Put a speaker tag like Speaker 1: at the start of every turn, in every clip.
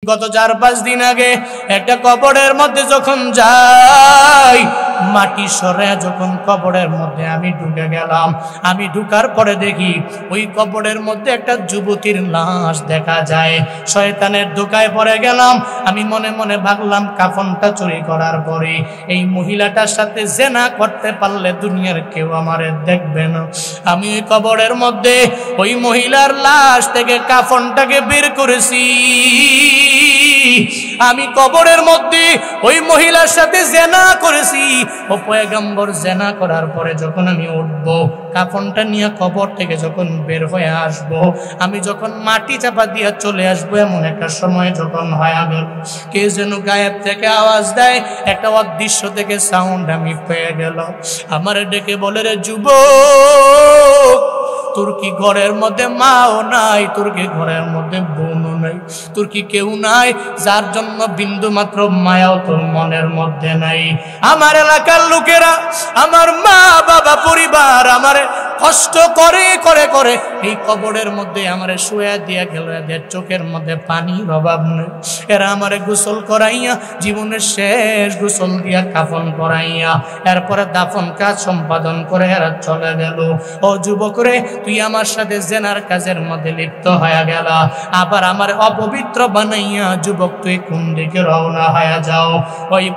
Speaker 1: গত 4-5 দিন আগে একটা কবরের মধ্যে যখন যাই, মাটি সরে যখন কবরের মধ্যে আমি ঢুকে গেলাম, আমি ঢুকার পরে দেখি ওই কবরের মধ্যে একটা যুবতীর লাশ দেখা যায়। শয়তানের ধোঁকায় পড়ে গেলাম। আমি মনে মনে ভাবলাম, কাফনটা চুরি করার পরে এই মহিলাটার সাথে জেনা করতে পারলে দুনিয়ার কেউ আমারে দেখবে না। আমি ওই কবরের মধ্যে ওই মহিলার লাশ থেকে কাফনটাকে বের করেছি। আমি কবরের মধ্যে ওই মহিলার সাথে জেনা করেছি। ও পয়গম্বর, জেনা করার পরে যখন আমি উঠবো, কাফনটা নিয়ে কবর থেকে যখন বের হয়ে আসবো, আমি যখন মাটি চাপা দিয়ে চলে আসবো, এমন একটা সময় যখন হয়ে গেল, কে যেন গায়েব থেকে আওয়াজ দেয়, একটা অদৃশ্য থেকে সাউন্ড আমি পেয়ে গেল। আমার ডেকে বলে, রে যুবক, তোর কি ঘরের মধ্যে মাও নাই? তোর কি ঘরের মধ্যে বোনও নাই? তোর কি কেউ নাই যার জন্য বিন্দু মাত্র মায়াও তোর মনের মধ্যে নাই? আমার এলাকার লোকেরা, আমার মা বাবা পরিবার আমারে কষ্ট করে করে করে এই কবরের মধ্যে আমারে শুয়ে দিয়া গেল। এদের চোখের মধ্যে পানির অভাব নেই। এরা আমারে গোসল করাইয়া, জীবনের শেষ গোসল দিয়া কাফন করাইয়া, এরপরে দাফন কাজ সম্পাদন করে এরা চলে গেল। ও যুবক রে, তুই আমার সাথে জেনার কাজের মধ্যে লিপ্ত হয়ে গেল, আবার আমার অপবিত্র বানাইয়া যুবক তুই কোন দিকে রওনা হয়ে যাও?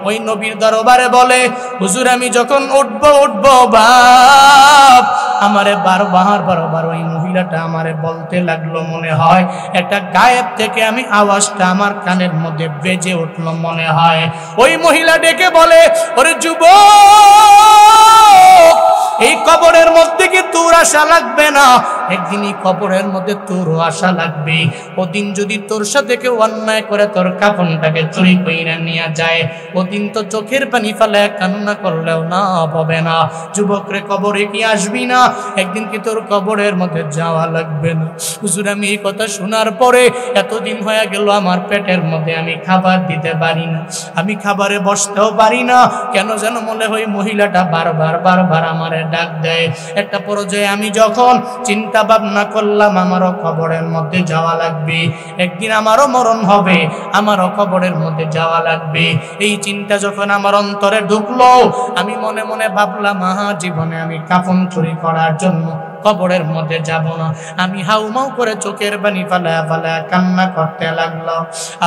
Speaker 1: ওই নবীর দরবারে বলে, হুজুর আমি যখন উঠবো বাপ, আমারে বারবার ওই মহিলাটা আমারে বলতে লাগলো, মনে হয় একটা গায়েব থেকে আমি আওয়াজটা আমার কানের মধ্যে বেজে উঠলো মনে হয়। ওই মহিলা ডেকে বলে, ওরে যুবক, এই কবরের মধ্যে কি তোর আশা লাগবে না? একদিন এই কবরের মধ্যে তোরও আশা লাগবে। ওদিন যদি তোর সাথে কেউ অন্যায় করে তোর কাফনটাকে চুরি কইরা নিয়ে যায়, ওদিন তো চোখের পানি ফেলে কান্না করলেও না হবে না। যুবক রে, কবরে কি আসবি না? একদিন কি তোর কবরের মধ্যে যাওয়া লাগবে না? হুজুর আমি এই কথা শোনার পরে এতদিন হয়ে গেল আমার পেটের মধ্যে আমি খাবার দিতে পারি না, আমি খাবারে বসতেও পারি না। কেন যেন মনে হয় মহিলাটা বারবার আমারে ডাক দেয়। একটা পর্যায়ে আমি যখন চিন্তা ভাবনা করলাম, আমারও কবরের মধ্যে যাওয়া লাগবে, একদিন আমারও মরণ হবে, আমারও কবরের মধ্যে যাওয়া লাগবে। এই চিন্তা যখন আমার অন্তরে ঢুকলো, আমি মনে মনে ভাবলাম, জীবনে আমি কাফন চুরি করার জন্য কবরের মধ্যে যাব না। আমি হাউমাউ করে চোখের পানি ফালা কান্না করতে লাগলো।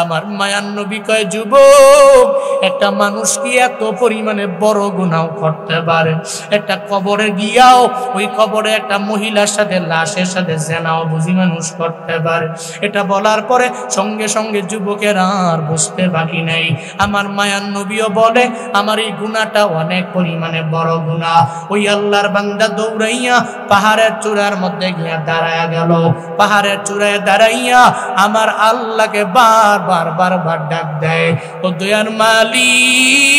Speaker 1: আমার মায়ার নবী কয়, যুবক, একটা মানুষ কি এত পরিমাণে বড় গুনাহ করতে পারে? একটা কবরে গিয়াও ওই কবরে একটা মহিলার সাথে, লাশের সাথে জেনাও বুঝি মানুষ করতে পারে? এটা বলার পরে সঙ্গে সঙ্গে যুবকের আর বুঝতে বাকি নেই। আমার মায়ার নবীও বলে, আমার এই গুনাহটা অনেক পরিমাণে বড় গুনাহ। ওই আল্লাহর বান্দা দৌড়াইয়া পাহাড়ের চূড়ার মধ্যে গিয়া দাঁড়ায়া গেল। পাহাড়ের চূড়ায় দাঁড়াইয়া আমার আল্লাহকে বারবার ডাক দেয়, ও দয়ার মালিক,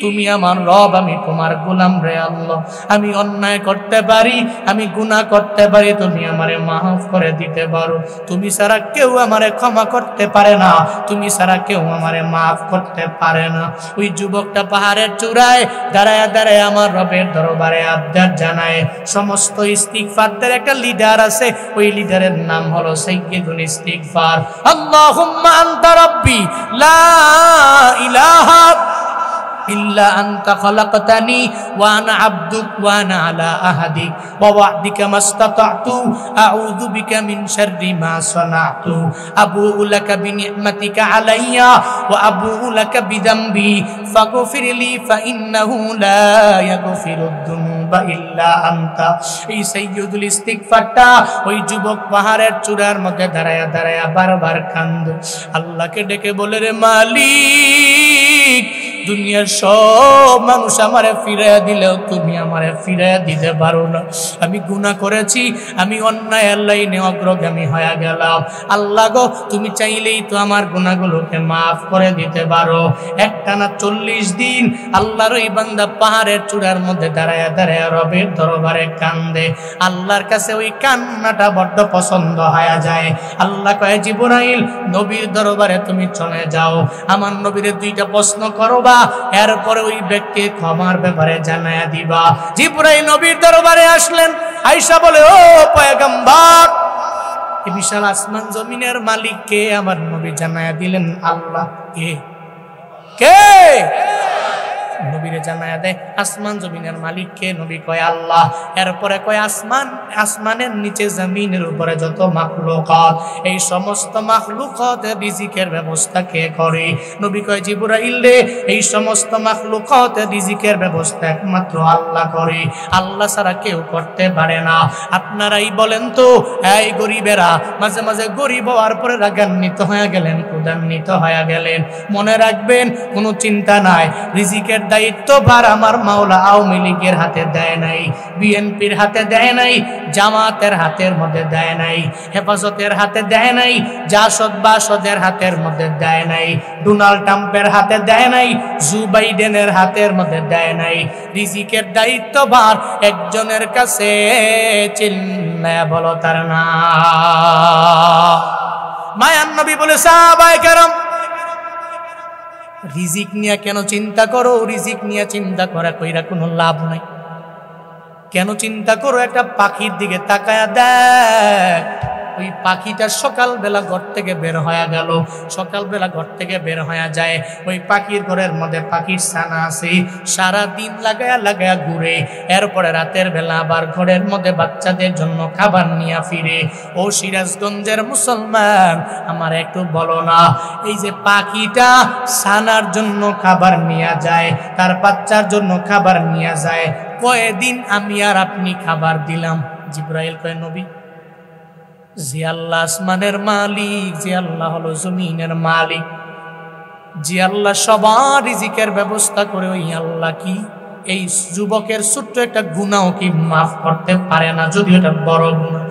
Speaker 1: তুমি আমার রব, আমি তোমার গোলাম রে আল্লাহ। আমি অন্যায় করতে পারি, আমি গুনাহ করতে পারি, তুমি আমারে মাফ করে দিতে পারো। তুমি ছাড়া কেউ আমারে ক্ষমা করতে পারে না, তুমি ছাড়া কেউ আমারে মাফ করতে পারে না। ওই যুবকটা পাহাড়ের চূড়ায় দাঁড়ায় আমার রবের দরবারে আবদার জানায়। সমস্ত ইস্তিগফারদের একটা লিডার আছে, ওই লিডারের নাম হলো সাইয়্যিদুল ইস্তিগফার। আল্লাহুম্মা আনতা রাব্বি লা ইলাহা ইল্লা আনতা খালাকতানি ওয়া আনা আবদুক ওয়া আনা আলা আহাদিক ওয়া ওয়া'দিকা মাসতাতা'তু আউযু বিকা মিন শাররি মা সানা'তু আবু'ু লাকা বিনি'মাতিকা আলাইয়া ওয়া আবু'ু লাকা বিযামবি ফাগফিরলি ফাইন্নাহু লা ইয়াগফিরুদ যুনুবা ইল্লা আনতা। এই সাইয়্যিদুল ইস্তিগফারটা ওই যুবক পাহাড়ের চূড়ার মধ্যে দাঁড়ায়া বারবার কান্দে, আল্লাহকে ডেকে বলে, রে মালিক, দুনিয়ার সব মানুষ আমারে ফিরাইয়া দিলেও তুমি আমারে ফিরাইয়া দিতে পারো না। আমি গুনাহ করেছি, আমি অন্যায় লাইনে অগ্রগামী হয়ে গেলাম। আল্লাহ গো, তুমি চাইলেই তো আমার গুনাহগুলোকে মাফ করে দিতে পারো। একটানা 40 দিন আল্লাহর ওই বান্দা পাহাড়ের চূড়ার মধ্যে দাঁড়ায়া রবের দরবারে কান্দে। আল্লাহর কাছে ওই কান্নাটা বড্ড পছন্দ হয়ে যায়। আল্লাহ কয়, জিবরাইল, নবীর দরবারে তুমি চলে যাও, আমার নবীরে 2টা প্রশ্ন করবা, এরপরে ওই ব্যক্তি ক্ষমার ব্যাপারে জানায়া দিবা। জিবরাইল নবীর দরবারে আসলেন, আয়েশা বলে, ও পয়গম্বর, এই বিশাল আসমান জমিনের মালিক কে? আমার নবী জানায়া দিলেন আল্লাহ। কে কে? নবীরে জানায়া দেয় আসমান জমিনের মালিক কে? নবী কয় আল্লাহ। এরপরে কয় আসমানের নিচে জমিনের উপরে যত মাখলুকাত, এই সমস্ত মাখলুকাতের রিজিকের ব্যবস্থা কে করে? নবী কয় জিবরাইল রে, এই সমস্ত মাখলুকাতের রিজিকের ব্যবস্থা একমাত্র আল্লাহ করে, আল্লাহ ছাড়া কেউ করতে পারে না। আপনারাই বলেন তো, এই গরিবেরা মাঝে মাঝে গরিব হওয়ার পরে রাগান্বিত হয়ে গেলেন, ক্ষুধান্বিত হয়ে গেলেন, মনে রাখবেন কোনো চিন্তা নাই, রিজিকের দায়িত্বভার আমার মাওলা আওয়ামী লীগের হাতে দেয় নাই, বিএনপির হাতে দেয় নাই, জামাতের হাতের মধ্যে দেয় নাই, হেফাজতের হাতে দেয় নাই, জাসদ বাসদের হাতের মধ্যে দেয় নাই, ডোনাল্ড ট্রাম্পের হাতে দেয় নাই, জো বাইডেনের হাতের মধ্যে দেয় নাই। রিজিকের দায়িত্বভার একজনের কাছে, চিল্লায়া বলো তার নাম। মায়ান নবী বলে সাহাবায়ে কেরাম রিজিক নিয়ে কেন চিন্তা করো? রিজিক নিয়ে চিন্তা করা কইরা কোনো লাভ নাই। কেন চিন্তা করো? একটা পাখির দিকে তাকায়া দেখ, ওই পাখিটা সকালবেলা ঘর থেকে বের হয়ে গেল, সকালবেলা ঘর থেকে বের হয়ে যায়, ওই পাখির ঘরের মধ্যে পাখির ছানা আছে, সারা দিন লাগায়া লাগায়া ঘুরে, এরপরে রাতের বেলা আবার ঘরের মধ্যে বাচ্চাদের জন্য খাবার নিয়ে ফিরে। ও সিরাজগঞ্জের মুসলমান, আমার একটু বলো না, এই যে পাখিটা ছানার জন্য খাবার নিয়ে যায়, তার বাচ্চার জন্য খাবার নিয়ে যায়, কয়দিন আমি আর আপনি খাবার দিলাম? জিবরাইল কয় নবী, যে আল্লাহ আসমানের মালিক, যে আল্লাহ হলো জমিনের মালিক, যে আল্লাহ সবার রিজিকের ব্যবস্থা করে, ওই আল্লাহ কি এই যুবকের ছোট্ট একটা গুনাহ কি মাফ করতে পারে না? যদি এটা বড় গুনাহ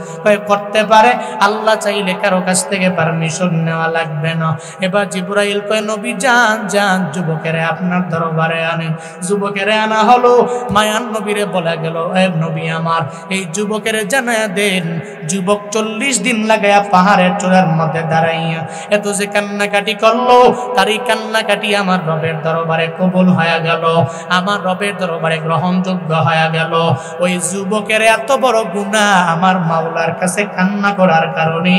Speaker 1: করতে পারে, আল্লাহ চাইলে কারো কাছ থেকে পারমিশন নেওয়া লাগবে না। এবার জিবরাইল কয় নবী যান যান, যুবকেরে আপনার দরবারে আনেন। যুবকেরে আনা হলো, মায়ান নবীরে বলা গেল, এ নবী আমার, এই যুবকেরে জানায়া দেন, যুবক 40 দিন লাগায়া পাহাড়ের চূড়ার মধ্যে দাঁড়াইয়া এত যে কান্নাকাটি করলো, তারই কান্নাকাটি আমার রবের দরবারে কবুল হয়ে গেল, আমার রবের দরবারে গ্রহণযোগ্য হয়ে গেল। ওই যুবকের এত বড় গুনাহ আমার মাওলার কাছে কান্না করার কারণে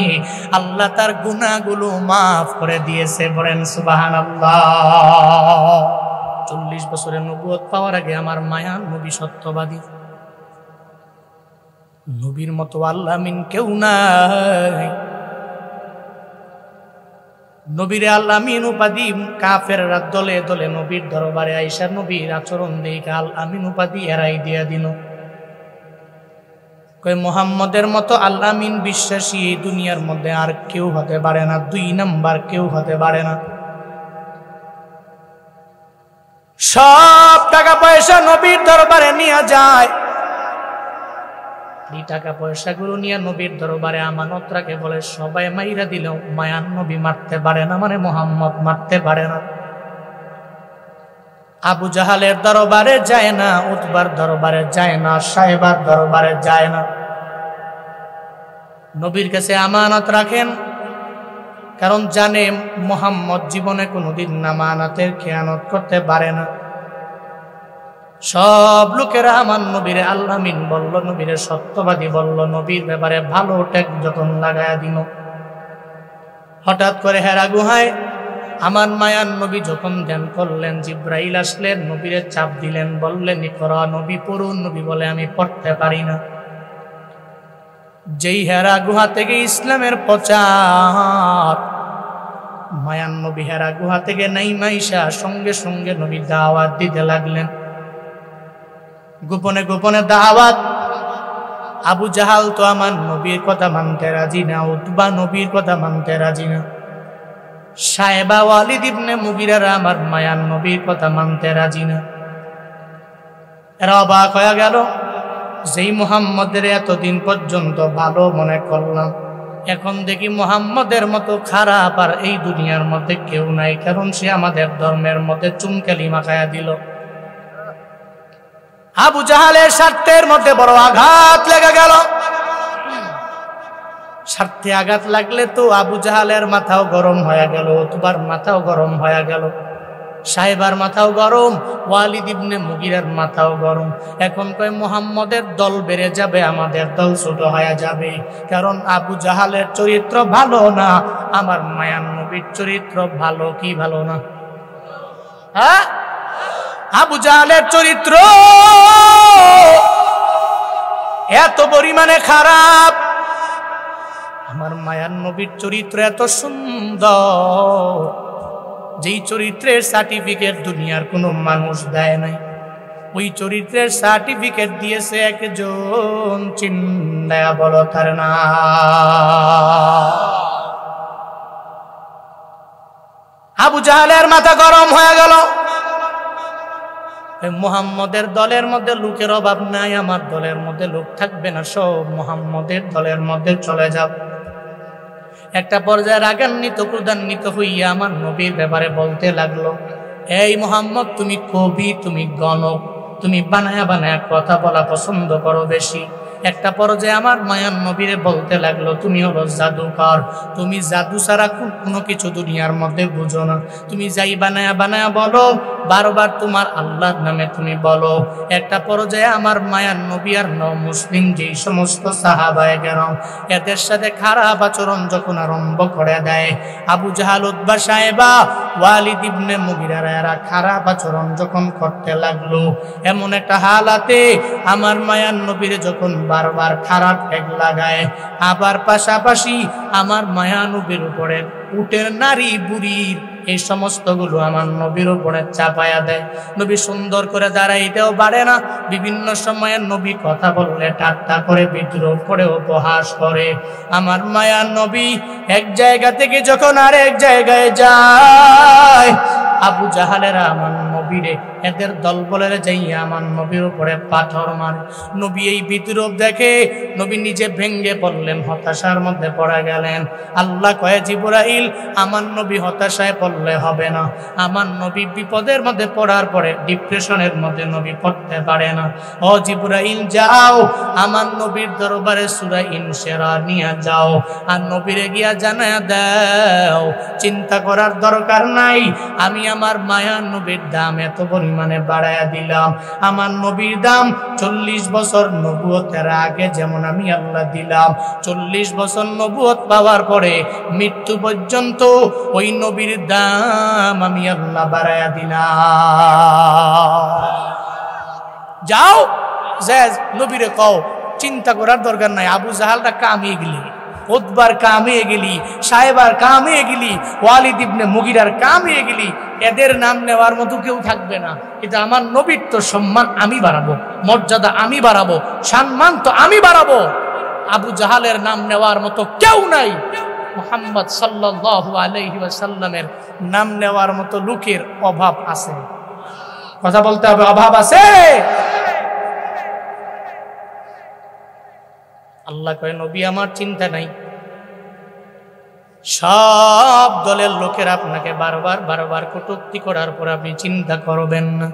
Speaker 1: আল্লাহ তার গুনাহগুলো মাফ করে দিয়েছে। বলেন সুবহানাল্লাহ। 40 বছরের নবুয়ত পাওয়ার আগে আমার মায়ান নবী সত্যবাদী। নবীর মতো আল্লাহ আমিন কেউ নাই। নবীর আল আমিন উপাধি কাফেররা দলে দলে নবীর দরবারে আইসা নবীর আচরণ দেখে আল আমিন উপাধি এরাই দিয়া দিল। কই মুহাম্মদের মতো আল আমিন বিশ্বাসী এই দুনিয়ার মধ্যে আর কেউ হতে পারে না, 2 নাম্বার কেউ হতে পারে না। সব টাকা পয়সা নবীর দরবারে নিয়ে যায়, এই টাকা পয়সাগুলো নিয়ে নবীর দরবারে আমানত রাখে, বলে সবাই মাইরা দিলেও মায়ান নবী মারতে পারে না, মানে মুহাম্মদ মারতে পারে না। আবু জাহালের দরবারে যায় না, উতবার দরবারে যায় না, সাহেবার দরবারে যায় না। নবীর কাছে আমানত রাখেন, কারণ জানে মুহাম্মদ জীবনে কোনোদিন আমানতের খেয়ানত করতে পারে না। সব লোকেরা আমার নবীরে আল্লাহ আমিন বলল, নবীরে সত্যবাদী বলল, নবীর ব্যাপারে ভালো টেক যতন লাগায়া দিল। হঠাৎ করে হেরা গুহায় আমার মায়ান নবী যখন ধ্যান করলেন, জিব্রাইল আসলেন, নবীরে চাপ দিলেন, বললেন ইকরা, নবী পড়ুন। নবী বলে আমি পড়তে পারি না। যেই হেরা গুহা থেকে ইসলামের প্রচার, মায়ান নবী হেরা গুহা থেকে নাইমাইশা সঙ্গে সঙ্গে নবী দাওয়াত দিতে লাগলেন। গোপনে গোপনে দাওয়াত। আবু জাহাল তো আমার নবীর কথা মানতে রাজি না, উতবা নবীর কথা মানতে রাজি না, সাহেবা ওয়ালিদ ইবনে মুগিরারা আমার মায়ান নবীর কথা মানতে রাজি না। এরা অবাক হয়ে গেল, যেই মুহাম্মদের এতদিন পর্যন্ত ভালো মনে করলাম, এখন দেখি মুহাম্মদের মতো খারাপ আর এই দুনিয়ার মধ্যে কেউ নাই, কারণ সে আমাদের ধর্মের মধ্যে চুনকালি মাখায়া দিল। আবু জাহালের স্বার্থের মধ্যে বড় আঘাত লেগে গেল। স্বার্থে আঘাত লাগলে তো আবু জাহালের মাথাও গরম হয়ে গেল, উতবার মাথাও গরম হয়ে গেল। সাহেবার মাথাও গরম, ওয়ালিদ ইবনে মুগিরার মাথাও গরম। এখন কয় মুহাম্মদের দল বেড়ে যাবে, আমাদের দল ছোট হয়ে যাবে, কারণ আবু জাহালের চরিত্র ভালো না, আমার মায়ার নবীর চরিত্র ভালো কি ভালো না? হ্যাঁ, আবু জাহালের চরিত্র এত পরিমাণে খারাপ, আমার মায়ার নবীর চরিত্র এত সুন্দর, যেই চরিত্রের সার্টিফিকেট দুনিয়ার কোনো মানুষ দেয় নাই, ওই চরিত্রের সার্টিফিকেট দিয়েছে একজন, চিন্তা বলো তার না। আবু জাহালের মাথা গরম হয়ে গেল, মুহাম্মদের দলের মধ্যে লোকের অভাব নাই, আমার দলের মধ্যে লোক থাকবে না, সব মুহাম্মদের দলের মধ্যে চলে যাব। একটা পর্যায়ে রাগান্বিত ক্রোধান্বিত হইয়া আমার নবীর ব্যাপারে বলতে লাগলো, এই মুহাম্মদ, তুমি কবি, তুমি গণক, তুমি বানায়া বানায়া কথা বলা পছন্দ করো বেশি। একটা পর্যায়ে আমার মায়ার নবীরে বলতে লাগলো, তুমি হলো জাদুকর, তুমি জাদু ছাড়া কোনো কিছু দুনিয়ার মধ্যে বুঝো না, তুমি যাই বানায়া বানায়া বলো, বারবার তোমার আল্লাহর নামে তুমি বলো। একটা পর্যায়ে আমার মায়ার নবী আর মুসলিম যেই সমস্ত সাহাবায়ে কেরাম, এদের সাথে খারাপ আচরণ যখন আরম্ভ করে দেয়, আবু জাহাল, উতবা, সাইবা, ওয়ালিদ ইবনে মুগিরা এরা খারাপ আচরণ যখন করতে লাগলো, এমন একটা হালাতে আমার মায়ার নবীরে যখন বারবার খারাপ ঠেক লাগায়, আবার পাশাপাশি আমার মায়া নবীর উপরে উটের নারী বুড়ির এই সমস্তগুলো আমার নবীর উপরে চাপায়া দেয়। নবী সুন্দর করে দাঁড়াইতেও পারে না, বিভিন্ন সময়ে নবী কথা বললে ঠাট্টা করে, বিদ্রোহ করে, উপহাস করে। আমার মায়ার নবী এক জায়গা থেকে যখন আরেক জায়গায় যায়, আবু জাহালেরা আমার নবীরে, এদের দল বলে যাইয়া আমার নবীর উপরে পাথর মারে। নবী এই বিদ্রোহ দেখে নবী নিজে ভেঙ্গে পড়লেন, হতাশার মধ্যে পড়ে গেলেন। আল্লাহ কয়ে, জিবরাইল, আমার নবী হতাশায় পড়লে হবে না, আমার নবী বিপদের মধ্যে পড়ার পরে ডিপ্রেশনের মধ্যে নবী পড়তে পারে না। ও জিবরাইল, যাও আমার নবীর দরবারে সূরা ইনশিরাহ নিয়ে যাও, আর নবীরে গিয়া জানায়া দাও, চিন্তা করার দরকার নাই, আমি আমার মায়ার নবীর দাম এত পরিমাণে বাড়ায়া দিলাম। আমার নবীর দাম 40 বছর নবুয়তের আগে যেমন আমি আল্লাহ দিলাম, 40 বছর নবুয়ত পাওয়ার পরে মৃত্যু পর্যন্ত ওই নবীর দাম আমি আল্লাহ বাড়ায়া দিলাম। যাও, যে নবীরে কও, চিন্তা করার দরকার নাই, আবু জাহালটা কামিয়ে গেলি, উতবার কামিয়ে গেলি, সাহেবার কামিয়ে গেলি, ওয়ালিদ ইবনে মুগিরার কামিয়ে গেলি, এদের নাম নেওয়ার মতো কেউ থাকবে না। কিন্তু আমার নবীর তো সম্মান আমি বাড়াবো, মর্যাদা আমি বাড়াবো, সম্মান তো আমি বাড়াবো। আবু জাহালের নাম নেওয়ার মতো কেউ নাই, মুহাম্মদ সাল্লাল্লাহু আলাইহি ওয়াসাল্লামের নাম নেওয়ার মতো লোকের অভাব আছে। কথা বলতে হবে, অভাব আছে। আল্লাহ কয়, নবী আমার চিন্তা নাই, সব দলের লোকের আপনাকে বারবার বারবার কটূক্তি করার পর আপনি চিন্তা করবেন না।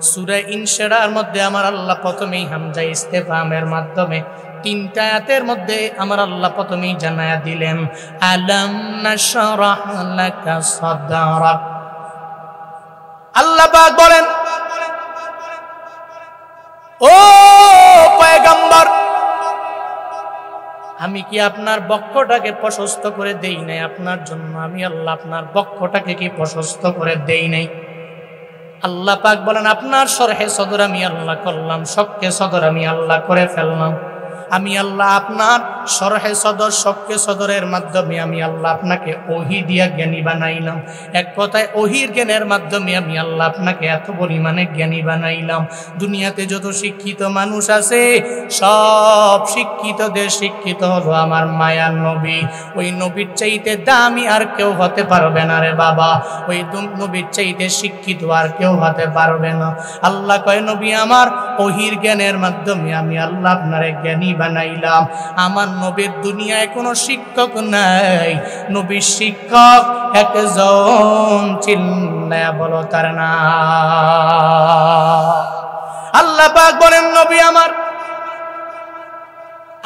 Speaker 1: সূরা ইনশিরাহর মধ্যে আমার আল্লাহ প্রথমেই হামজা ইস্তেফহামের মাধ্যমে 3টা আয়াতের মধ্যে আমার আল্লাহ প্রথমেই জানায়া দিলেন, আলাম নাশরাহ লাকা সাদরাক। আল্লাহ পাক বলেন, ও পয়গম্বর, আমি কি আপনার বক্ষটাকে প্রশস্ত করে দেই নাই আপনার জন্য? আমি আল্লাহ আপনার বক্ষটাকে কি প্রশস্ত করে দেই নাই? আল্লাহ পাক বলেন, আপনার শরহে সদর আমি আল্লাহ করলাম, শক্কে সদর আমি আল্লাহ করে ফেললাম। আমি আল্লাহ আপনার শরহে সদর, শক্কে সদরের মাধ্যমে আমি আল্লাহ আপনাকে ওহী দিয়া জ্ঞানী বানাইলাম। এক কথায় ওহীর জ্ঞানের মাধ্যমে আমি আল্লাহ আপনাকে এত পরিমাণে জ্ঞানী বানাইলাম। দুনিয়াতে যত শিক্ষিত মানুষ আছে, সব শিক্ষিতদের শিক্ষিত হলো আমার মায়ার নবী। ওই নবীর চাইতে দামি আর কেউ হতে পারবে না রে বাবা, ওই নবীর চাইতে শিক্ষিত আর কেউ হতে পারবে না। আল্লাহ কয়, নবী আমার ওহীর জ্ঞানের মাধ্যমে আমি আল্লাহ আপনারে জ্ঞানী বানাইলাম। আমার নবীর দুনিয়ায় কোনো শিক্ষক নাই, নবীর শিক্ষক একজন, চিল্লায়া বলো তার না। আল্লাহ পাক বলেন, নবী আমার,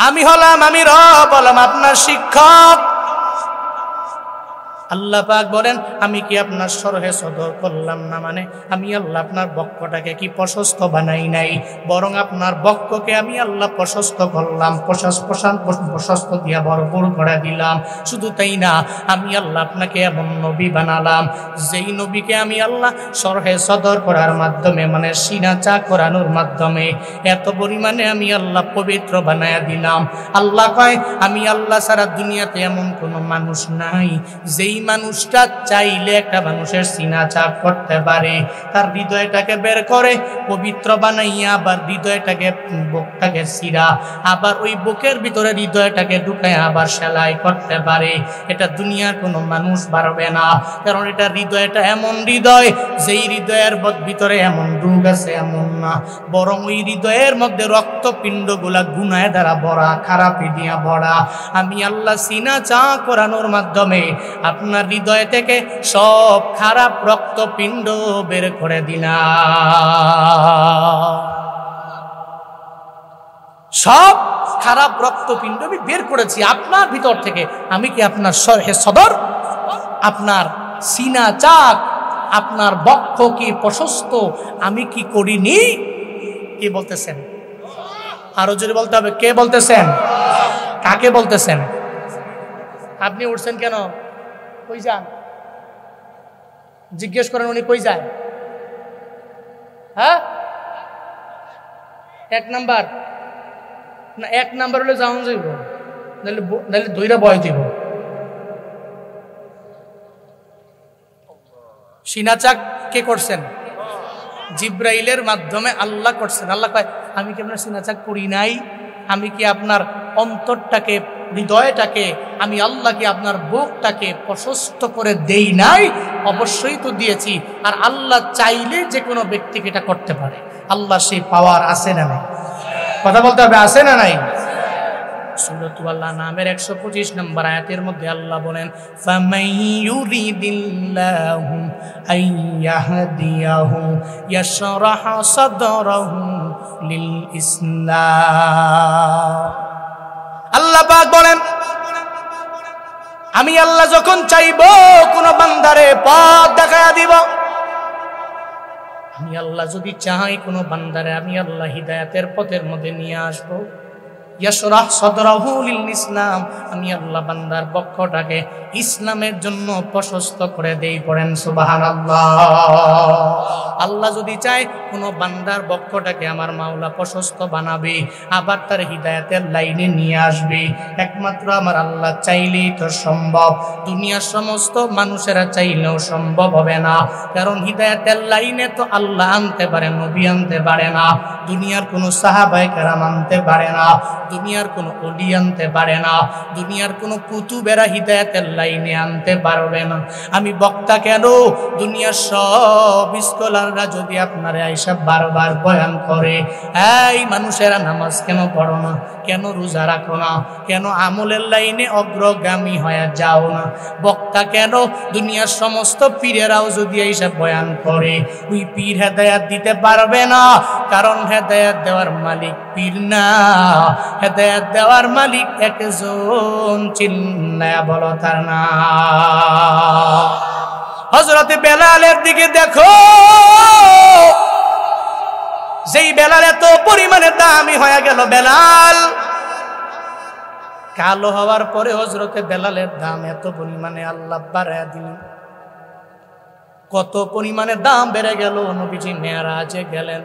Speaker 1: আমি রব হলাম আপনার শিক্ষক। আল্লাহ পাক বলেন আমি কি আপনার সরহে সদর করলাম না, মানে আমি আল্লাহ আপনার বক্ষটাকে কি প্রশস্ত বানাই নাই, বরং আপনার বক্ষকে আমি আল্লাহ প্রশস্ত করলাম, প্রশস্ত দিয়া ভরপুর করে দিলাম। শুধু তাই না, আমি আল্লাহ আপনাকে এমন নবী বানালাম যেই নবীকে আমি আল্লাহ সরহে সদর করার মাধ্যমে, মানে সিনা চা করানোর মাধ্যমে এত পরিমাণে আমি আল্লাহ পবিত্র বানায়া দিলাম। আল্লাহ কয় আমি আল্লাহ সারা দুনিয়াতে এমন কোনো মানুষ নাই যেই মানুষটা চাইলে একটা মানুষের সিনা চাক করতে পারে, তার হৃদয়টাকে বের করে পবিত্র বানাইয়া, আবার হৃদয়টাকে বুকটাকে সিরা, আবার ওই বুকের ভিতরে হৃদয়টাকে ঢুকায় আবার সেলাই করতে পারে। এটা দুনিয়ার কোনো মানুষ পারবে না, কারণ এটা হৃদয়টা এমন হৃদয় যেই হৃদয়ের ভিতরে এমন রোগ আছে এমন না, বরং ওই হৃদয়ের মধ্যে রক্তপিণ্ডগুলা গুনায় দ্বারা ভরা, খারাপি দিয়া ভরা। আমি আল্লাহ সিনা চা করানোর মাধ্যমে আপনার হৃদয় থেকে সব খারাপ রক্তপিণ্ড বের করে দিলাম, সব খারাপ রক্তপিণ্ড আমি বের করেছি আপনার ভিতর থেকে। আমি কি আপনার সরহে সদর, আপনার সিনা চাক, আপনার বক্ষ কি প্রশস্ত আমি কি করিনি? কে বলতেছেন? আরো জোরে বলতে হবে, কে বলতেছেন? কাকে বলতেছেন? আপনি উঠছেন কেন? কই যান? জিজ্ঞেস করেন উনি কই যায়? হ্যাঁ, এক নাম্বার না, এক নাম্বার হলে যাওয়া যাইব, নাহলে দুইটা বয় দিব। সিনাচাক কে করছেন? জিব্রাইলের মাধ্যমে আল্লাহ করছেন। আল্লাহ কয় আমি কি আপনার সিনাচাক করি নাই? আমি কি আপনার অন্তরটাকে, হৃদয়টাকে, আমি আল্লাহ কি আপনার বুকটাকে প্রশস্ত করে দেই নাই? অবশ্যই তো দিয়েছি। আর আল্লাহ চাইলে যে কোনো ব্যক্তিকে এটা করতে পারে। আল্লাহ সেই পাওয়ার আছে না নাই? কথা বলতে হবে, আছে না নাই? সূরাতুল আল্লাহ নামের 125 নম্বর আয়াতের মধ্যে আল্লাহ বলেন ফামান ইউরিদিল্লাহু আইয়াহদিয়াহু ইয়াশরাহ সাদরাহু লিল ইসলাম। আল্লাহ পাক বলেন আমি আল্লাহ যখন চাইবো কোন বান্দারে পথ দেখায়া দিব। আমি আল্লাহ যদি চাই কোন বান্দারে আমি আল্লাহ হিদায়াতের পথের মধ্যে নিয়ে আসবো। ইয়াশরাহ সাদরাহু লিল ইসলাম, আমি আল্লাহ বান্দার বক্ষটাকে ইসলামের জন্য প্রশস্ত করে দেই। পড়েন সুবহানাল্লাহ। আল্লাহ যদি চায় কোন বান্দার বক্ষটাকে আমার মাওলা প্রশস্ত বানাবে, আবার তার হিদায়াতের লাইনে নিয়ে আসবে। একমাত্র আমার আল্লাহ চাইলেই তো সম্ভব। দুনিয়ার সমস্ত মানুষেরা চাইলেও সম্ভব হবে না, কারণ হিদায়াতের লাইনে তো আল্লাহ আনতে পারে, নবী আনতে পারে না। দুনিয়ার কোনো সাহাবায়ে কেরাম আনতে পারে না, দুনিয়ার কোনো ওলি আনতে পারে না, দুনিয়ার কোনো কুতুবেরা হিদায়াতের লাইনে আনতে পারবে না। আমি বক্তা কেন, দুনিয়ার সব স্কলাররা যদি আপনারা আইসা বারবার বয়ান করে এই মানুষেরা নামাজ কেন পড়ো না, কেন রোজা রাখো না, কেন আমলের লাইনে অগ্রগামী হয়ে যাও না, বক্তা কেন, দুনিয়ার সমস্ত পীরেরাও যদি আইসা বয়ান করে ওই পীর হেদায়াত দিতে পারবে না, কারণ হেদায়াত দেওয়ার মালিক পীর না, হেদায়াত দেওয়ার মালিক একজন, চিল্লায়া বলো তার নাম। হযরতে বেলালের দিকে দেখো, যেই বেলাল এত পরিমাণে দামি হয়ে গেল। বেলাল কালো হওয়ার পরে হযরতে বেলালের দাম এত পরিমাণে আল্লাহ বাড়ায়া দিলেন। কত পরিমাণে দাম বেড়ে গেল। নবীজি মেরাজে গেলেন,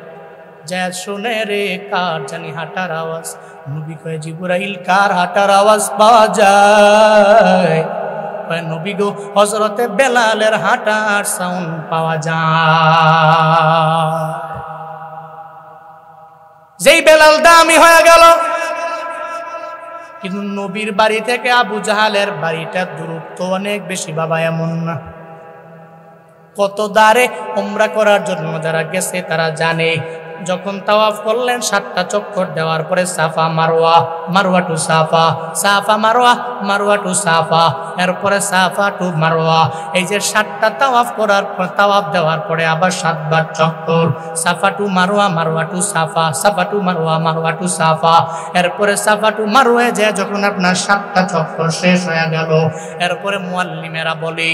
Speaker 1: যা শুনে রে কার জানি হাঁটার আওয়াজ। নবী কয় জিবরাইল কার হাঁটার আওয়াজ পাওয়া যায়? নবী গো হযরতে বেলালের হাঁটার সাউন্ড পাওয়া যায়। যেই বেলাল দামি হয়ে গেল, কিন্তু নবীর বাড়ি থেকে আবু জাহালের বাড়িটা দূরত্ব অনেক বেশি বাবা, এমন না। কত দাঁড়ে উমরা করার জন্য যারা গেছে তারা জানে যখন তাওয়াফ করলেন 7টা চক্কর দেওয়ার পরে সাফা মারওয়া, মারওয়া টু সাফা, সাফা মারওয়া, মারওয়া টু সাফা, এরপরে সাফা টু মারওয়া। এই যে 7টা তাওয়াফ করার পর, তাওয়াফ দেওয়ার পরে আবার 7 বার চক্কর, সাফা টু মারওয়া, মারওয়া টু সাফা, সাফা টু মারওয়া, মারওয়া টু সাফা। এরপরে সাফা টু মারওয়া যায় যখন আপনার 7টা চক্কর শেষ হয়ে গেল, এরপরে মুআল্লিমেরা বলে,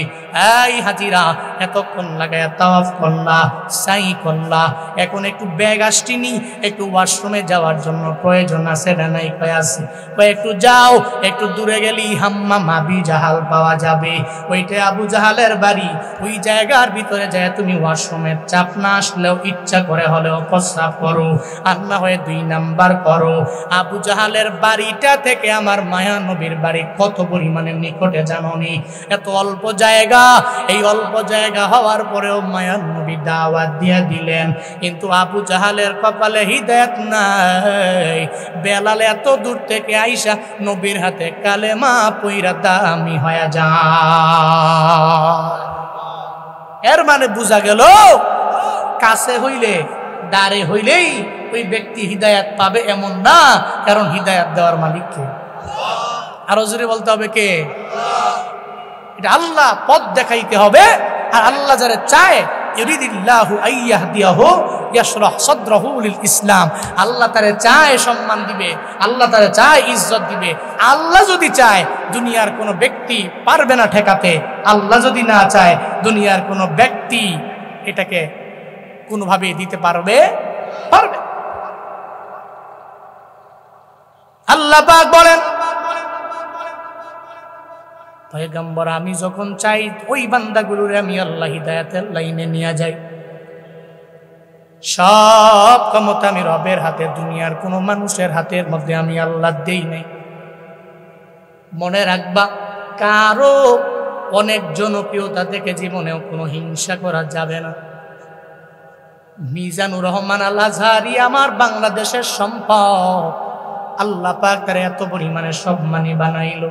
Speaker 1: এই হাজিরা এতক্ষণ লাগায় তাওয়াফ করলা, সাই করলা, এখন একটু ব্যাগ আসটিনি, একটু ওয়াশরুমে যাওয়ার জন্য প্রয়োজন আছে না নাই? কয় আছে। কয় একটু যাও, একটু দূরে গেলি হাম্মাম আবি জাহাল পাওয়া যাবে, ওইটা আবু জাহালের বাড়ি, ওই জায়গার ভিতরে যায় তুমি ওয়াশরুমের চাপ না আসলেও ইচ্ছা করে হলেও প্রস্রাব করো, আর না হয় 2 নাম্বার করো। আবু জাহালের বাড়িটা থেকে আমার মায়া নবীর বাড়ি কত পরিমাণে নিকটে জানোনি? এত অল্প জায়গা, এই অল্প জায়গা হওয়ার পরেও মায়া নবী দাওয়াত দিয়ে দিলেন, কিন্তু আবু জাহালের কপালে হিদায়াত নাই। বেলাল এত দূর থেকে আইসা নবীর হাতে কালেমা পইরা দামি হয়ে যায়। এর মানে বোঝা গেল কাছে হইলে, দাঁড়ে হইলেই ওই ব্যক্তি হিদায়াত পাবে এমন না, কারণ হিদায়াত দেওয়ার মালিক কে? আরো জোরে বলতে হবে কে? এটা আল্লাহ পথ দেখাইতে হবে। আর আল্লাহ যারা চায়, ইউরিদিল্লাহু আইয়াহদিয়াহু ইয়াশরাহ সাদরাহু লিল ইসলাম, আল্লাহ তারে চায় সম্মান দিবে, আল্লাহ তারে চায় ইজ্জত দিবে। আল্লাহ যদি চায় দুনিয়ার কোনো ব্যক্তি পারবে না ঠেকাতে, আল্লাহ যদি না চায় দুনিয়ার কোনো ব্যক্তি এটাকে কোনোভাবে দিতে পারবে? আল্লাহ পাক বলেন, পয়গম্বর আমি যখন চাই ওই বান্দাগুলোরে আমি আল্লাহ হিদায়াতের লাইনে নিয়ে যাই। সব ক্ষমতা আমি রবের হাতে, দুনিয়ার কোনো মানুষের হাতের মধ্যে আমি আল্লাহ দেই নাই। মনে রাখবা, কারো অনেক জনপ্রিয়তা থেকে জীবনেও কোনো হিংসা করা যাবে না। মিজানুর রহমান আল আজহারি আমার বাংলাদেশের সম্পদ, আল্লাহ পাক তার এত পরিমাণে সম্মানী বানাইল,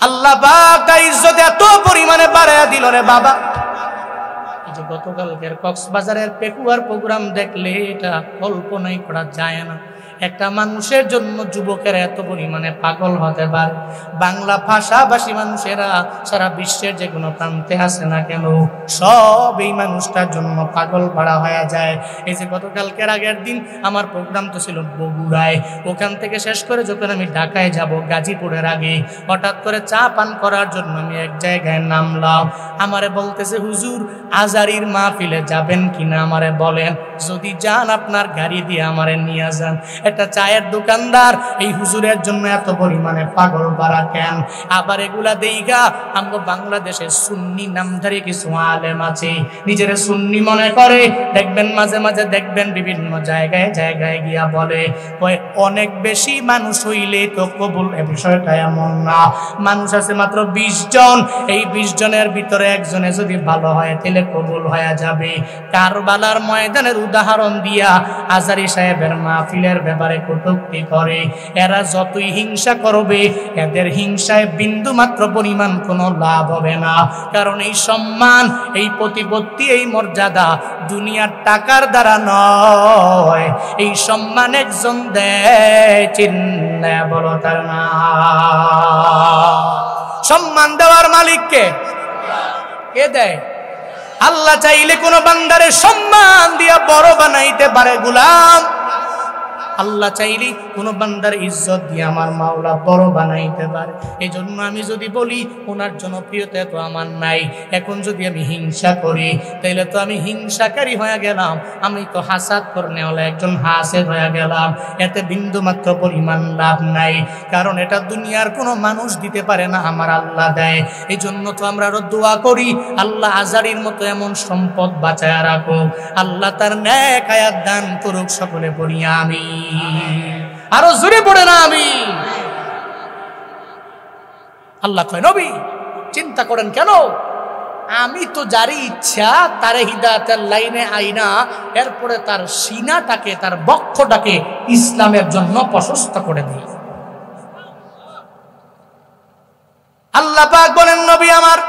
Speaker 1: আল্লাহ পাক তার ইজ্জত এত পরিমাণে বাড়াইয়া দিল রে বাবা। এই যে গতকালকের কক্সবাজারের পেকুয়ার প্রোগ্রাম দেখলে এটা কল্পনাই করা যায় না। একটা মানুষের জন্য যুবকেরা এত পরিমাণে পাগল হতে পারে। বাংলা ভাষাভাষী মানুষেরা সারা বিশ্বের যে কোনো প্রান্তে আসে না কেন, সব এই মানুষটার জন্য পাগল পাড়া হয়ে যায়। এই যে গতকালকের আগের দিন আমার প্রোগ্রাম তো ছিল বগুড়ায়, ওখান থেকে শেষ করে যখন আমি ঢাকায় যাব গাজীপুরের আগে, হঠাৎ করে চা পান করার জন্য আমি এক জায়গায় নামলাম। আমারে বলতেছে, হুজুর আজারির মাহফিলে যাবেন কিনা আমারে বলেন, যদি যান আপনার গাড়ি দিয়ে আমারে নিয়ে যান। একটা চায়ের দোকানদার এই হুজুরের জন্য এত পরিমাণে পাগল পারা কেন? আবার এগুলা দেইগা আমগো বাংলাদেশে সুন্নি নামধারী কিছু আলেম আছে, নিজের সুন্নি মনে করে, দেখবেন মাঝে মাঝে দেখবেন বিভিন্ন জায়গায় জায়গায় গিয়া বলে, ওই অনেক বেশি মানুষ হইলে তো কবুল। এ বিষয়টা এমন না, মানুষ আছে মাত্র 20 জন, এই 20 জনের ভিতরে একজনে যদি ভালো হয় তাহলে কবুল হয়ে যাবে। কারবালার ময়দানের উদাহরণ দিয়া আজারি সাহেবের মাহফিলের ব্যাপারে কটূক্তি করে। এরা যতই হিংসা করবে, এদের হিংসায় বিন্দু মাত্র পরিমাণ কোনো লাভ হবে না, কারণ এই সম্মান, এই প্রতিপত্তি, এই মর্যাদা দুনিয়ার টাকার দ্বারা নয়। এই সম্মান একজন দেয়, চিন্তা বলো তার না। সম্মান দেওয়ার মালিককে কে দেয়? আল্লাহ চাইলে কোনো বান্দারে সম্মান দিয়া বড় বানাইতে পারে গোলাম। আল্লাহ চাইলে কোনো বান্দার ইজ্জত দিয়ে আমার মাওলা বড় বানাইতে পারে। এই জন্য আমি যদি বলি ওনার জনপ্রিয়তা তো আমার নাই, এখন যদি আমি হিংসা করি তাইলে তো আমি হিংসাকারী হয়ে গেলাম, আমি তো হাসাদ করনেওয়ালা একজন হাসেদ হয়ে গেলাম। এতে বিন্দু মাত্র পরিমাণ লাভ নাই, কারণ এটা দুনিয়ার কোনো মানুষ দিতে পারে না, আমার আল্লাহ দেয়। এই জন্য তো আমরা আরো দোয়া করি, আল্লাহ আজারির মতো এমন সম্পদ বাঁচায় রাখো, আল্লাহ তার নেক হায়াত দান করুক। সকলে পড়ি আমিন। আরো জোরে পড়ে না আমি। আল্লাহ কয়, নবী চিন্তা করেন কেন? আমি তো যারই ইচ্ছা তারে হিদায়াতের লাইনে আইনা এরপরে তার সিনাটাকে, তার বক্ষটাকে ইসলামের জন্য প্রশস্ত করে দিই। আল্লাহ পাক বলেন, নবী আমার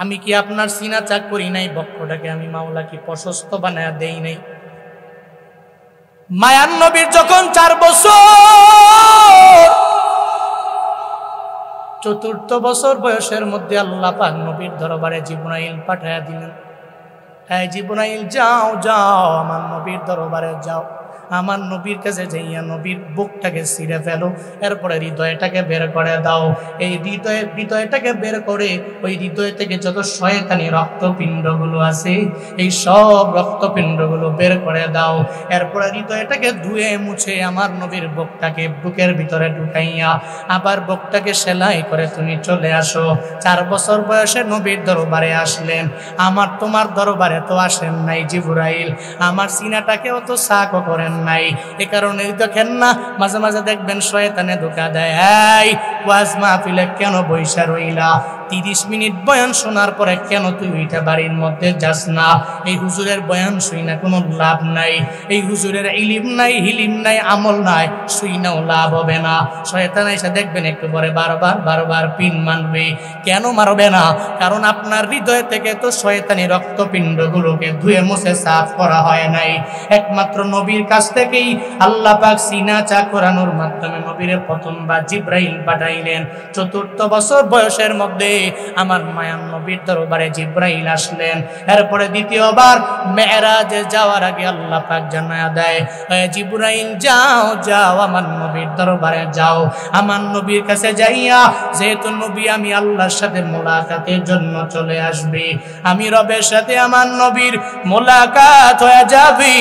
Speaker 1: আমি কি আপনার সিনা চাক করি নাই? বক্ষটাকে আমি মাওলা কি প্রশস্ত বানায়া দেই নাই? মায়ান নবীর যখন 4 বছর, চতুর্থ বছর বয়সের মধ্যে আল্লাহ পাক নবীর দরবারে জিবরাইল পাঠায়া দিলেন। হ্যাঁ জিবরাইল, যাও যাও আমার নবীর দরবারে যাও, আমার নবীর কাছে যাইয়া নবীর বুকটাকে ছিঁড়ে ফেলো, এরপরে হৃদয়টাকে বের করে দাও। এই হৃদয়টাকে বের করে ওই হৃদয় থেকে যত শয়তানি রক্তপিণ্ডগুলো আছে এই সব রক্তপিণ্ডগুলো বের করে দাও। এরপরে হৃদয়টাকে ধুয়ে মুছে আমার নবীর বুকটাকে বুকের ভিতরে ঢুকাইয়া আবার বুকটাকে সেলাই করে তুমি চলে আসো। 4 বছর বয়সে নবীর দরবারে আসলেন, আমার তোমার দরবারে তো আসেন নাই জিবরাইল, আমার সিনাটাকেও তো সাকও করেন নাই। এ কারণে দেখেন না মাঝে মাঝে দেখবেন শয়তানে ধোঁকা দেয়, এই ওয়াজ মাহফিলে কেন বইসা রইলা? 30 মিনিট বয়ান শোনার পরে কেন তুই ওইটা বাড়ির মধ্যে যাস না? এই হুজুরের বয়ান শুই না কোনো লাভ নাই, এই হুজুরের ইলিম নাই, হিলিম নাই, আমল নাই, শুই নাও লাভ হবে না। শয়তান এসে দেখবেন একটু পরে বারবার পিন মারবে। কেন মারবে না? কারণ আপনার হৃদয় থেকে তো শয়তানি রক্তপিণ্ডগুলোকে ধুয়ে মুছে সাফ করা হয় নাই। একমাত্র নবীর কাছ থেকেই আল্লাহ পাক সিনা চাক করানোর মাধ্যমে নবীরে প্রথমবার জিবরাইল পাঠাইলেন। 4th বছর বয়সের মধ্যে আমার মায়ান নবীর দরবারে জিবরাইল আসলেন। এরপরে দ্বিতীয়বার মেরাজে যাওয়ার আগে আল্লাহ পাক জানায়া দেয়, জিবরাইল যাও যাও আমার নবীর দরবারে যাও, আমার নবীর কাছে যাইয়া যেহেতু নবী আমি আল্লাহর সাথে মোলাকাতের জন্য চলে আসবে, আমি রবের সাথে আমার নবীর মোলাকাত হয়ে যাবে।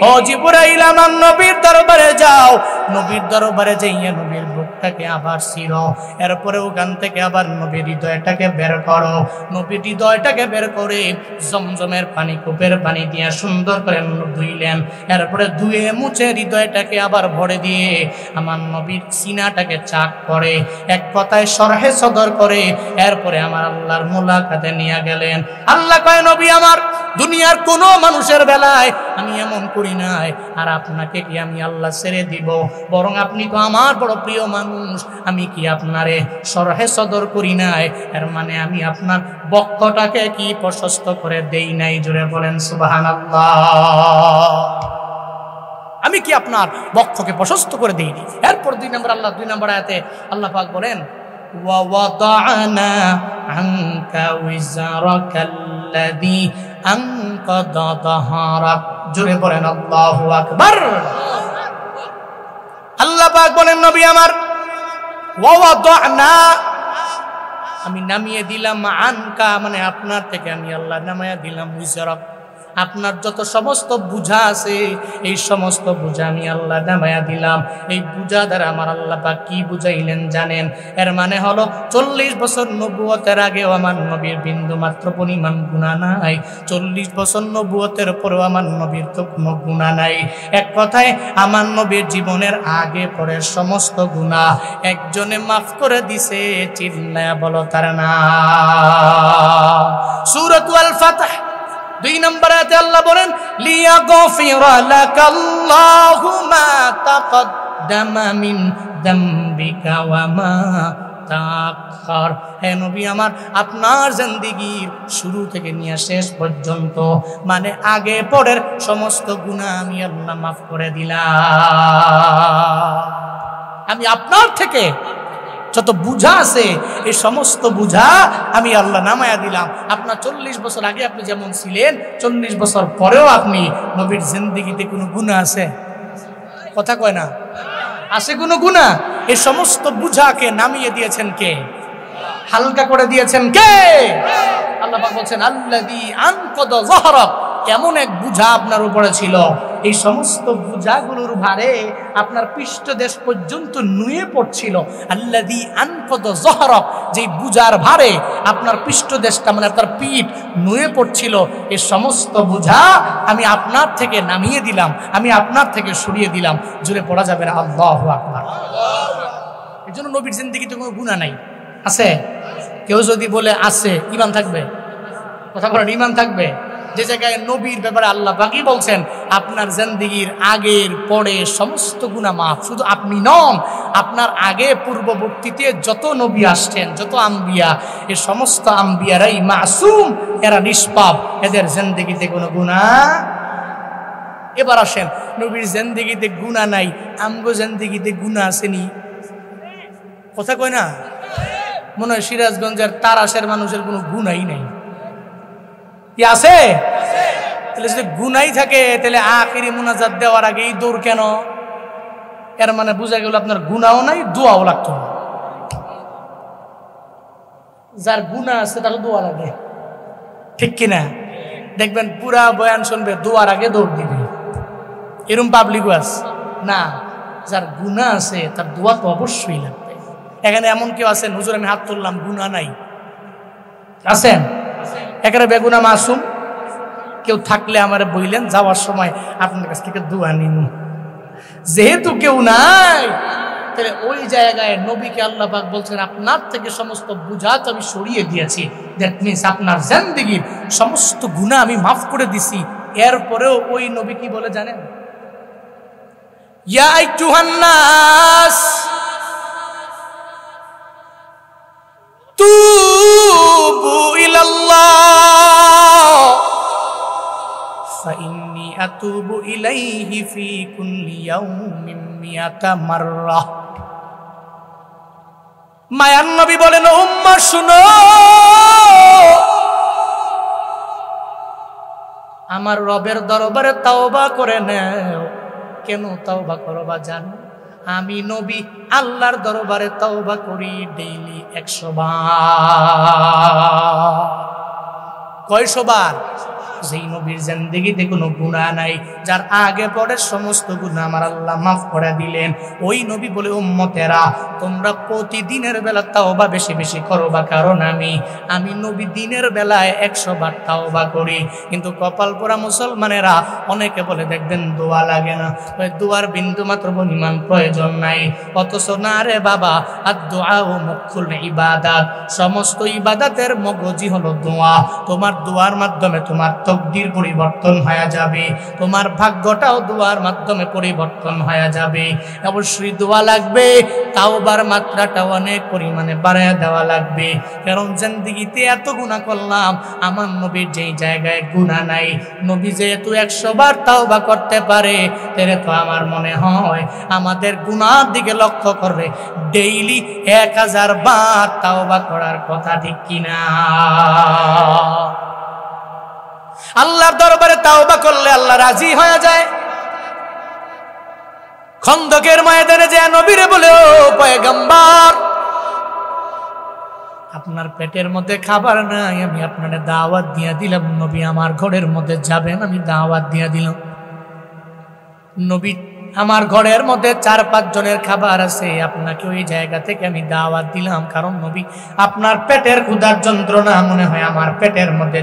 Speaker 1: ও জিবরাইল আমার নবীর দরবারে যাও, নবীর দরবারে যাইয়া নবীর বুকটাকে আবার ছিঁড়ো, এরপরে ওখান থেকে আবার নবীর হৃদয়টাকে বের করো। নবীর হৃদয়টাকে বের করে জমজমের পানি, কূপের পানি দিয়ে সুন্দর করে ধুইলেন। এরপরে ধুয়ে মুছে হৃদয়টাকে আবার ভরে দিয়ে আমার নবীর সিনাটাকে চাক করে, এক কথায় শরহে সদর করে, এরপরে আমার আল্লাহর মোলাকাতে নিয়ে গেলেন। আল্লাহ কয়, নবী আমার দুনিয়ার কোনো মানুষের বেলায় আমি এমন করি নাই, আর আপনাকে কি আমি আল্লাহ ছেড়ে দিব? বরং আপনি তো আমার বড় প্রিয় মানুষ, আমি কি আপনারে শরহে সদর করি নাই? এর মানে আমি আপনার বক্ষটাকে কি প্রশস্ত করে দেই নাই? জোরে বলেন সুবহানাল্লাহ। আমি কি আপনার বক্ষকে প্রশস্ত করে দেইনি? এরপর 2 নম্বর আয়াতে আল্লাহ পাক বলেন, ওয়া ওয়াদানা আনকা উইজরাকাল্লাযী আনকাদা যাহরাক। জোরে বলেন আল্লাহু আকবার। আল্লাহ পাক বলেন, নবী আমার ওয়া ওয়াদানা, আমি নামিয়ে দিলাম, আনকা মানে আপনার থেকে আমি আল্লাহ নামায়া দিলাম, উইজরাক আপনার যত সমস্ত বোঝা আছে এই সমস্ত বোঝা আমি আল্লাহ নামায়া দিলাম। এই বোঝা দ্বারা আমার আল্লাহ পাক কি বুঝাইলেন জানেন? এর মানে হলো 40 বছর নবুয়তের আগেও আমার নবীর বিন্দু মাত্র পরিমাণ গুনাহ নাই, 40 বছর নবুয়তের পরেও আমার নবীর তো কোনো গুনাহ নাই। এক কথায় আমার নবীর জীবনের আগে পরে সমস্ত গুনাহ একজনে মাফ করে দিছে, চিল্লায়া বলো তার নাম। সূরাতুল ফাতহ 2 নম্বর আয়াতে আল্লাহ বলেন, লিয়াগফিরা লাকাল্লাহু মা তাকদ্দামা মিন যামবিকা ওয়া মা তাআখার। হে নবী আমার আপনার জিন্দেগীর শুরু থেকে নিয়ে শেষ পর্যন্ত মানে আগে পরের সমস্ত গুনাহ আমি আল্লাহ মাফ করে দিলাম। আমি আপনার থেকে যত বুঝা আছে এই সমস্ত বুঝা আমি আল্লাহ নামায়া দিলাম। আপনার 40 বছর আগে আপনি যেমন ছিলেন, 40 বছর পরেও আপনি নবীর জিন্দেগিতে কোনো গুনাহ আছে? কথা কয় না, আছে কোনো গুনাহ? এই সমস্ত বুঝাকে নামিয়ে দিয়েছেন কে? হালকা করে দিয়েছেন কে? আল্লাহ পাক বলছেন, আল্লাযী আনকাদা যাহরাক। এমন এক বুঝা আপনার উপরে ছিল, এই সমস্ত বুঝাগুলোর ভারে আপনার পৃষ্ঠদেশ পর্যন্ত নুয়ে পড়ছিল। আল্লাযী আনকাদা যাহরাক, যে বুঝার ভারে আপনার পৃষ্ঠদেশটা মানে আপনার পিঠ নুয়ে পড়ছিল, এই সমস্ত বুঝা আমি আপনার থেকে নামিয়ে দিলাম, আমি আপনার থেকে সরিয়ে দিলাম। জোরে পড়া যাবে না আল্লাহু আকবার। এই জন্য নবীর জিন্দেগিতে কোনো গুনাহ নাই। আছে? কেউ যদি বলে আছে, ঈমান থাকবে? কথা বলেন, ঈমান থাকবে? যে জায়গায় নবীর ব্যাপারে আল্লাহ পাকই বলছেন আপনার জিন্দেগির আগের পরে সমস্ত গুনাহ মাফ। শুধু আপনি নন, আপনার আগে পূর্ববর্তীতে যত নবী আসছেন, যত আম্বিয়া, এই সমস্ত আম্বিয়ারাই মাসুম, এরা নিষ্পাপ, এদের জিন্দেগিতে কোনো গুনাহ। এবার আসেন, নবীর জিন্দেগিতে গুনাহ নাই, আমগো জিন্দেগিতে গুনাহ আসেনি? কথা কয় না? মনে হয় সিরাজগঞ্জের তারাশের মানুষের কোনো গুনাহই নাই। কি আছে? তাহলে যদি গুনাই থাকে তাহলে আখিরি মুনাজাত দেওয়ার আগে এই দৌড় কেন? এর মানে বোঝা গেল আপনার গুনাহও নাই, দোয়াও লাগতো না। যার গুনাহ আছে তার দোয়া লাগে, ঠিক কিনা? দেখবেন পুরা বয়ান শুনবে, দোয়ার আগে দৌড় দিবে, এরকম পাবলিকও আছে না? যার গুনাহ আছে তার দোয়া তো অবশ্যই লাগবে। এখানে এমন কেউ আছেন হুজুর আমি হাত তুললাম গুনাহ নাই? আছেন? এখানে বেগুনা মাসুম কেউ থাকলে আমার বললেন, যাওয়ার সময় আপনার কাছ থেকে দোয়া নিন। যেহেতু কেউ নাই, তাহলে ওই জায়গায় নবীকে আল্লাহ পাক বলছেন আপনার থেকে সমস্ত বুঝাত আমি সরিয়ে দিয়েছি। দ্যাট মিনস আপনার জিন্দেগীর সমস্ত গুনাহ আমি মাফ করে দিছি। এরপরেও ওই নবী কি বলে জানেন? ইয়া আইয়ুহান নাস তুবু ইলাল্লাহ ফাইন্নী আতুবু ইলাইহি ফি কুল্লি ইয়াউমিন মিয়াতা মাররা। মায়ান নবী বলেন, উম্মাহ শুনো, আমার রবের দরবারে তাওবা করে নাও। কেন তাওবা করবা জানো? আমি নবী আল্লাহর দরবারে তাওবা করি ডেইলি 100 বার। কয়শো বার? যেই নবীর জিন্দেগিতে কোনো গুনাহ নাই, যার আগে পরে সমস্ত গুনাহ আমার আল্লাহ মাফ করে দিলেন, ওই নবী বলে উম্মতেরা তোমরা প্রতিদিনের বেলা তাওবা বেশি বেশি করবা, কারণ আমি নবী দিনের বেলায় 100 বার তাওবা করি। কিন্তু কপাল পোড়া মুসলমানেরা অনেকে বলে দেখবেন দোয়া লাগে না, ওই দোয়ার বিন্দু মাত্র পরিমাণ প্রয়োজন নাই। অথচ না রে বাবা, আদ-দুআউ মুখুল ইবাদাত, সমস্ত ইবাদাতের মগজি হলো দোয়া। তোমার দোয়ার মাধ্যমে তোমার তকদির পরিবর্তন হয়ে যাবে, তোমার ভাগ্যটাও দোয়ার মাধ্যমে পরিবর্তন হয়ে যাবে। অবশ্যই দোয়া লাগবে, তাওবার মাত্রাটা অনেক পরিমাণে বাড়ায় দেওয়া লাগবে। কারণ জিন্দেগিতে এত গুনাহ করলাম, আমার নবীর যেই জায়গায় গুনাহ নাই, নবী যেহেতু 100 বার তাওবা করতে পারে, তাহলে তো আমার মনে হয় আমাদের গুনার দিকে লক্ষ্য করে ডেইলি 1000 বার তাওবা করার কথা, ঠিক কিনা? আল্লাহর দরবারে তাওবা করলে আল্লাহ রাজি হয়ে যায়। খন্দকের ময়দানে যে নবীরে বলে, ও পয়গম্বর, আপনার পেটের মধ্যে খাবার নাই, আমি আপনাকে দাওয়াত দিয়ে দিলাম, নবী আমার ঘরের মধ্যে যাবেন, আমি দাওয়াত দিয়ে দিলাম। নবী আমার ঘরের মধ্যে 4-5 জনের খাবার আছে, আপনাকে ওই জায়গা থেকে আমি দাওয়াত দিলাম, কারণ নবী আপনার পেটের ক্ষুধার যন্ত্রণা মনে হয় আমার পেটের মধ্যে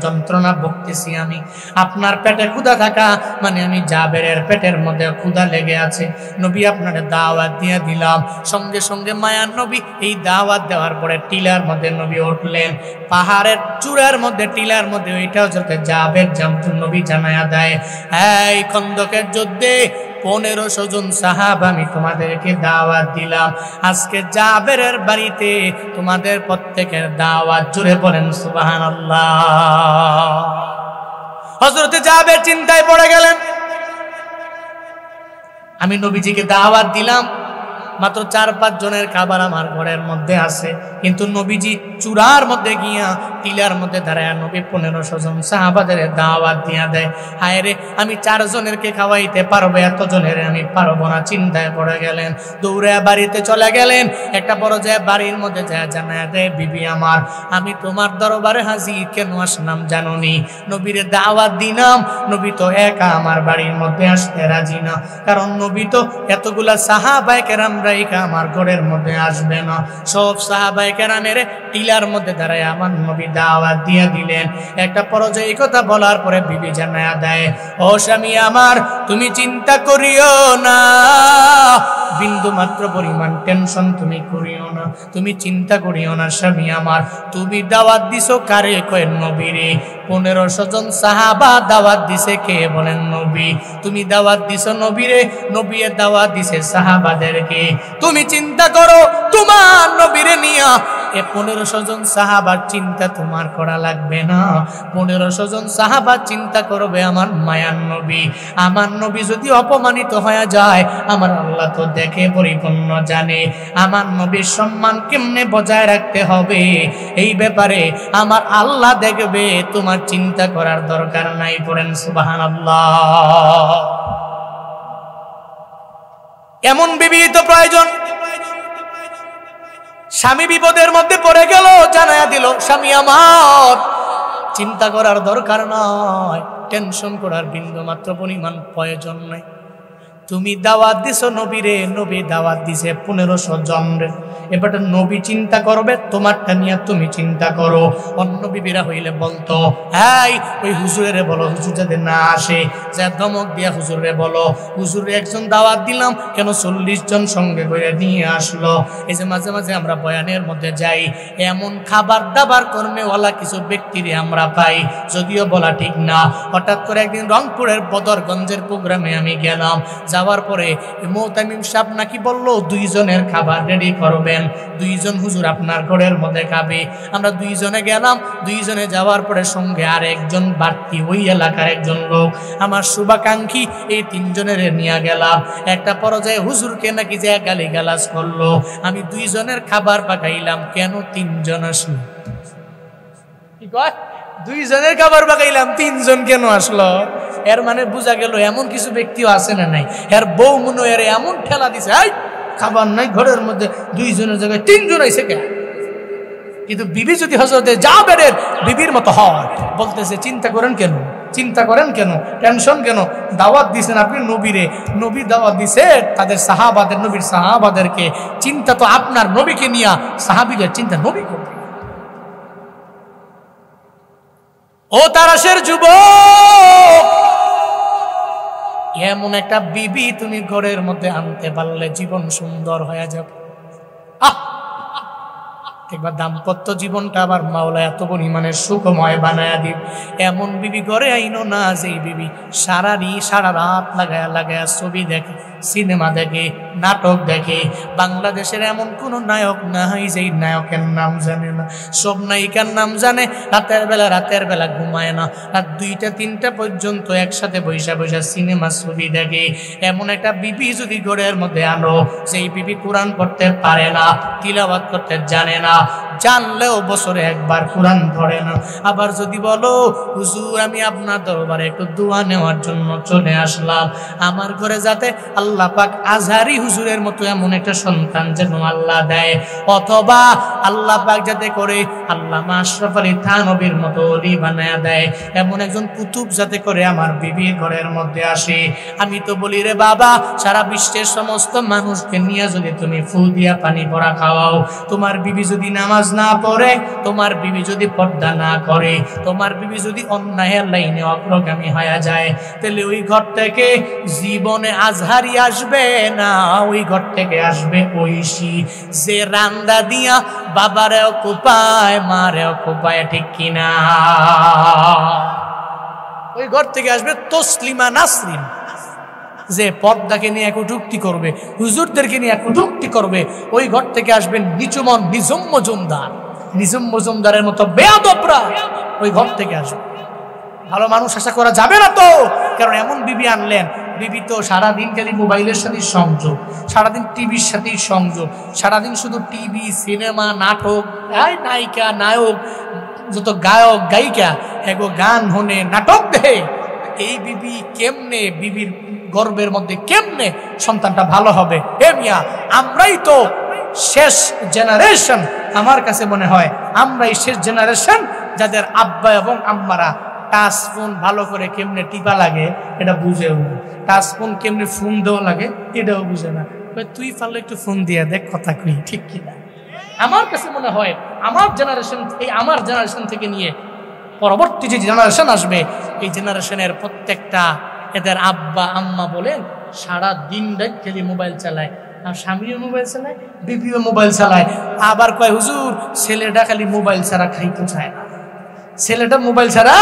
Speaker 1: যন্ত্রণা ভুগতেছি আমি। আপনার পেটে ক্ষুধা থাকা মানে আমি জাবেরের পেটের মধ্যে ক্ষুধা লেগে আছে, নবী আপনাকে দাওয়াত দিয়ে দিলাম। সঙ্গে সঙ্গে মায়ার নবী এই দাওয়াত দেওয়ার পরে টিলার মধ্যে নবী উঠলেন, পাহাড়ের চূড়ার মধ্যে টিলার মধ্যে, ওইটাও যাতে জাবের নবী জানায়া দেয়, এই খন্দকের যুদ্ধে 1500 জন সাহাবা আমি তোমাদেরকে দাওয়াত দিলাম, আজকে জাবেরের বাড়িতে তোমাদের প্রত্যেকের দাওয়াত। জোরে বলেন সুবহানাল্লাহ। হযরতে জাবের চিন্তায় পড়ে গেলেন, আমি নবীজিকে দাওয়াত দিলাম, মাত্র 4-5 জনের খাবার আমার ঘরের মধ্যে আছে, কিন্তু নবীজি চূড়ার মধ্যে গিয়া টিলার মধ্যে দাঁড়ায় নবী 1500 জন সাহাবাদের দাওয়াত দিয়া দেয়। হায় রে, আমি 4 জনেরকে খাওয়াইতে পারবো, এত জনের আমি পারবো না। চিন্তায় পড়ে গেলেন, দৌড়ে বাড়িতে চলে গেলেন। একটা বড় যায় বাড়ির মধ্যে যায় জানায় দেয়, বিবি আমার, আমি তোমার দরবারে হাজির কেন আসলাম জানোনি? নবীরে দাওয়াত দিলাম, নবী তো একা আমার বাড়ির মধ্যে আসতে রাজি না, কারণ নবী তো এতগুলা সাহাবায়ে কেরাম রাইখা আমার ঘরের মধ্যে আসবে না। সব সাহাবায়ে কেরামের টিলার মধ্যে দাঁড়ায় আমার নবী দাওয়াত দিয়ে দিলেন। একটা পর্যায়ে কথা বলার পরে বিবি জানায়া দেয়, ও স্বামী আমার, তুমি চিন্তা করিও না, বিন্দু মাত্র পরিমাণ টেনশন তুমি করিও না, তুমি চিন্তা করিও না স্বামী আমার। তুমি দাওয়াত দিছো কারে? কয় নবীরে। 1500 জন সাহাবা দাওয়াত দিছে কে বলেন? নবী। তুমি দাওয়াত দিছো নবীরে, নবীয়ে দাওয়াত দিছে সাহাবাদেরকে। তুমি চিন্তা করো তোমার নবীরে নিয়া 1500 জন সাহাবার চিন্তা তোমার করা লাগবে না। 1500 জন সাহাবা চিন্তা করবে আমার মায়ার নবী। আমার নবী যদি অপমানিত হয়ে যায়, আমার আল্লাহ তো দেখে পরিপূর্ণ জানে। আমার নবীর সম্মান কেমনে বজায় রাখতে হবে এই ব্যাপারে আমার আল্লাহ দেখবে। তোমার চিন্তা করার দরকার নাই। পড়েন সুবহানাল্লাহ। এমন বিবি তো প্রয়োজন। স্বামী বিপদের মধ্যে পড়ে গেল, জানায়া দিল স্বামী আমার, চিন্তা করার দরকার নয়, টেনশন করার বিন্দু মাত্র পরিমাণ প্রয়োজন নাই। তুমি দাওয়াত দিছো নবীরে, নবী দাওয়াত দিছে 1500 জনরে। এবারে নবী চিন্তা করবে, তোমারটা নিয়ে তুমি চিন্তা করো। অন্য বিবিরা হইলে বলতো, এই ওই হুজুরে বলো, হুজুর যাতে না আসে, যা ধমক দিয়া হুজুরে বলো, হুজুরে একজন দাওয়াত দিলাম কেন 40 জন সঙ্গে করে নিয়ে আসলো। এই যে মাঝে মাঝে আমরা বয়ানের মধ্যে যাই, এমন খাবার দাবার কর্মেওয়ালা কিছু ব্যক্তিরে আমরা পাই, যদিও বলা ঠিক না। হঠাৎ করে একদিন রংপুরের বদরগঞ্জের প্রোগ্রামে আমি গেলাম। যাওয়ার পরে মোতামিম সাহেব নাকি বললো 2 জনের খাবার রেডি করবেন, 2 জন হুজুর আপনার ঘরের মধ্যে খাবে। আমরা 2 জনে গেলাম। 2 জনে যাওয়ার পরে সঙ্গে আর একজন বাড়তি, ওই এলাকার একজন লোক, আমার শুভাকাঙ্ক্ষী, এই 3 জনের নিয়ে গেলাম। একটা পর্যায়ে হুজুরকে নাকি যে গালি গালাজ করলো। আমি 2 জনের খাবার পাকাইলাম, কেন 3 জন আসলো? কি কয়? 2 জনের খাবার পাকাইলাম, 3 জন কেন আসলো? এর মানে বোঝা গেল এমন কিছু ব্যক্তিও আছে না নাই, এর বউ মনে এর এমন ঠেলা দিছে, এই খাবার নাই ঘরের মধ্যে, 2 জনের জায়গায় 3 জন আইছে কে? কিন্তু বিবি যদি হযরতে জাবেরের বিবির মতো হয়, বলতেছে চিন্তা করেন কেন, চিন্তা করেন কেন, টেনশন কেন? দাওয়াত দিছেন আপনি নবীরে, নবী দাওয়াত দিছে তাদের সাহাবাদের, নবীর সাহাবাদেরকে। চিন্তা তো আপনার নবীকে নিয়া, সাহাবীদের চিন্তা নবী করবে। ও তারাশের যুবক, এমন একটা বিবি তুমি ঘরের মধ্যে আনতে পারলে জীবন সুন্দর হয়ে যাবে। একবার দাম্পত্য জীবনটা আবার মাওলা এত পরিমাণে সুখময় বানায়া দিন। এমন বিবি ঘরে আইনো না যেই বিবি সারা রাত লাগায়া ছবি দেখে, সিনেমা দেখে, নাটক দেখে। বাংলাদেশের এমন কোন নায়ক নাই যেই নায়কের নাম জানে না। সব নায়িকার নাম জানে। রাতের বেলা ঘুমায় না, রাত 2টা 3টা পর্যন্ত একসাথে বৈশা সিনেমা ছবি দেখে। এমন একটা বিবি যদি ঘরের মধ্যে আনো, যেই বিবি কোরআন পড়তে পারে না, তিলাওয়াত করতে জানে না, জানলেও বছরে একবার কোরআন ধরে না। আবার যদি বলো হুজুর আমি আপনার দরবারে একটু দোয়া নেওয়ার জন্য চলে আসলাম, আমার ঘরে যাতে আল্লাহ পাক আজহারি হুজুরের মতো এমন একটা সন্তান যেন আল্লাহ দেয়, অথবা আল্লাহ পাক যাতে করে আল্লামা আশরাফ আলী থানবীর মতো ওলি বানায়া দেয়, এমন একজন কুতুব যাতে করে আমার বিবির ঘরের মধ্যে আসে। আমি তো বলি রে বাবা, সারা বিশ্বের সমস্ত মানুষকে নিয়ে যদি তুমি ফু দিয়া পানি ভরা খাওয়াও, তোমার বিবি যদি নামাজ না পড়ে, তোমার বিবি যদি পর্দা না করে, তোমার বিবি যদি অন্যায়ের লাইনে অগ্রগামী হয়ে যায়, তাহলে ওই ঘর থেকে জীবনে আজহারি আসবে না। ওই ঘর থেকে আসবে ঐশী, যে রান্দা দিয়া বাবারেও কোপায়, মারেও কোপায়, ঠিক কিনা? ওই ঘর থেকে আসবে তসলিমা নাসরিন, যে পর্দাকে নিয়ে কটূক্তি করবে, হুজুরদেরকে নিয়ে কটূক্তি করবে। ওই ঘর থেকে আসবেন নিচুমন নিজম মজুমদারের মতো বেয়াদবরা, ওই ঘর থেকে আসবে। ভালো মানুষ আশা করা যাবে না তো, কারণ এমন বিবি আনলেন, বিবি তো সারাদিন খালি মোবাইলের সাথে সংযোগ, সারাদিন টিভির সাথেই সংযোগ, সারাদিন শুধু টিভি, সিনেমা, নাটক, নায়িকা নায়ক, যত গায়ক গায়িকা এগো গান হনে, নাটক দেহে। এই বিবি কেমনে, বিবির গর্বের মধ্যে কেমনে সন্তানটা ভালো হবে? এ মিয়া, আমরাই তো শেষ জেনারেশন। আমার কাছে মনে হয় আমরাই শেষ জেনারেশন যাদের আব্বা এবং আম্মারা টাচ ফোন ভালো করে কেমনে টিপা লাগে এটা বুঝেও না, টাচ ফোন কেমনে ফোন দেওয়া লাগে এটাও বুঝে না। তুই পারলে একটু ফোন দিয়ে দেখ, কথা কই, ঠিক কিনা? আমার কাছে মনে হয় আমার জেনারেশন থেকে নিয়ে পরবর্তী যে জেনারেশন আসবে, এই জেনারেশনের প্রত্যেকটা এদের আব্বা আম্মা বলেন সারা দিন রাত খালি মোবাইল চালায়, আর স্বামীও মোবাইল চালায়, বিবিও মোবাইল চালায়। আবার কয় হুজুর ছেলেটা খালি মোবাইল ছাড়া খাইতে চায় না, ছেলেটা মোবাইল ছাড়া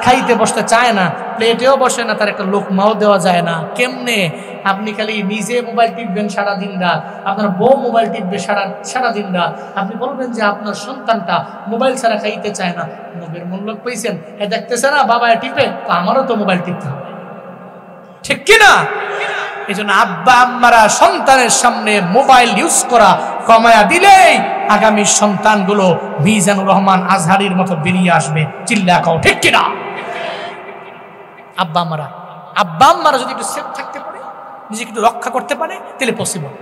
Speaker 1: খাইতে বসতে চায় না, প্লেটেও বসে না, তার একটা লোকমাও দেওয়া যায় না। কেমনে? আপনি খালি নিজে মোবাইল টিপবেন সারা দিন রাত, আপনার বউ মোবাইল টিপবে সারা দিন রাত, আপনি বলবেন যে আপনার সন্তানটা মোবাইল ছাড়া খাইতে চায় না। নবীর মূল্য পেয়েছেন, দেখতেছে না বাবা টিপে, তো আমারও তো মোবাইল টিপতে হবে, ঠিক কিনা? এই জন্য আব্বা আম্মারা সন্তানের সামনে মোবাইল ইউজ করা কমায়া দিলেই আগামী সন্তানগুলো মিজানুর রহমান আজহারির মতো বেরিয়ে আসবে। চিল্লা কও ঠিক কিনা? আব্বা আম্মারা যদি একটু সেফ থাকতে পারে, নিজেকে একটু রক্ষা করতে পারে, তাহলে পসিবল,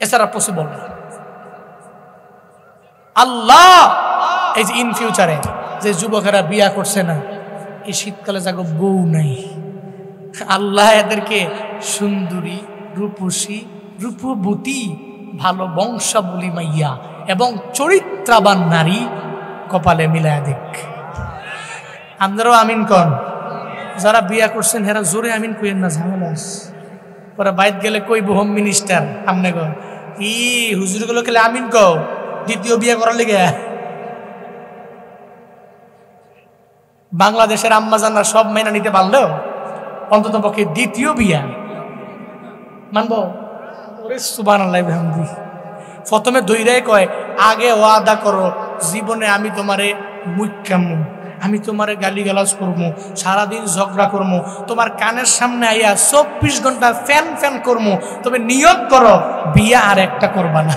Speaker 1: এছাড়া পসিবল না। আল্লাহ এই যে ইন ফিউচারে যে যুবকেরা বিয়া করছে না, এই শীতকালে যাগো বউ নাই, আল্লাহ এদেরকে সুন্দরী, রূপসী, রূপবতী, ভালো বংশাবলী মাইয়া এবং চরিত্রবান নারী কপালে মিলায় দেখ। আপনারাও আমিন কন। যারা বিয়া করছেন হেরা জোরে আমিন কইেন না, ঝামেলা পরে বাইত গেলে কইব হোম মিনিস্টার আমনে গো ই হুজুর গুলো খেলে আমিন কও দ্বিতীয় বিয়ে করার লেগে। বাংলাদেশের আম্মা জানরা সব মেনে নিতে পারলেও অন্তত পক্ষে দ্বিতীয় বিয়া মানবো। ওরে সুবহানাল্লাহ বিহামদি। প্রথমে দইরাই কয় আগে ওয়াদা করো জীবনে আমি তোমারে মুইক্কামু, আমি তোমারে গালিগালাজ করবো, সারাদিন ঝগড়া করবো, তোমার কানের সামনে আইয়া 24 ঘন্টা ফ্যান ফ্যান করবো, তবে নিয়ত করো বিয়া আর একটা করবা না,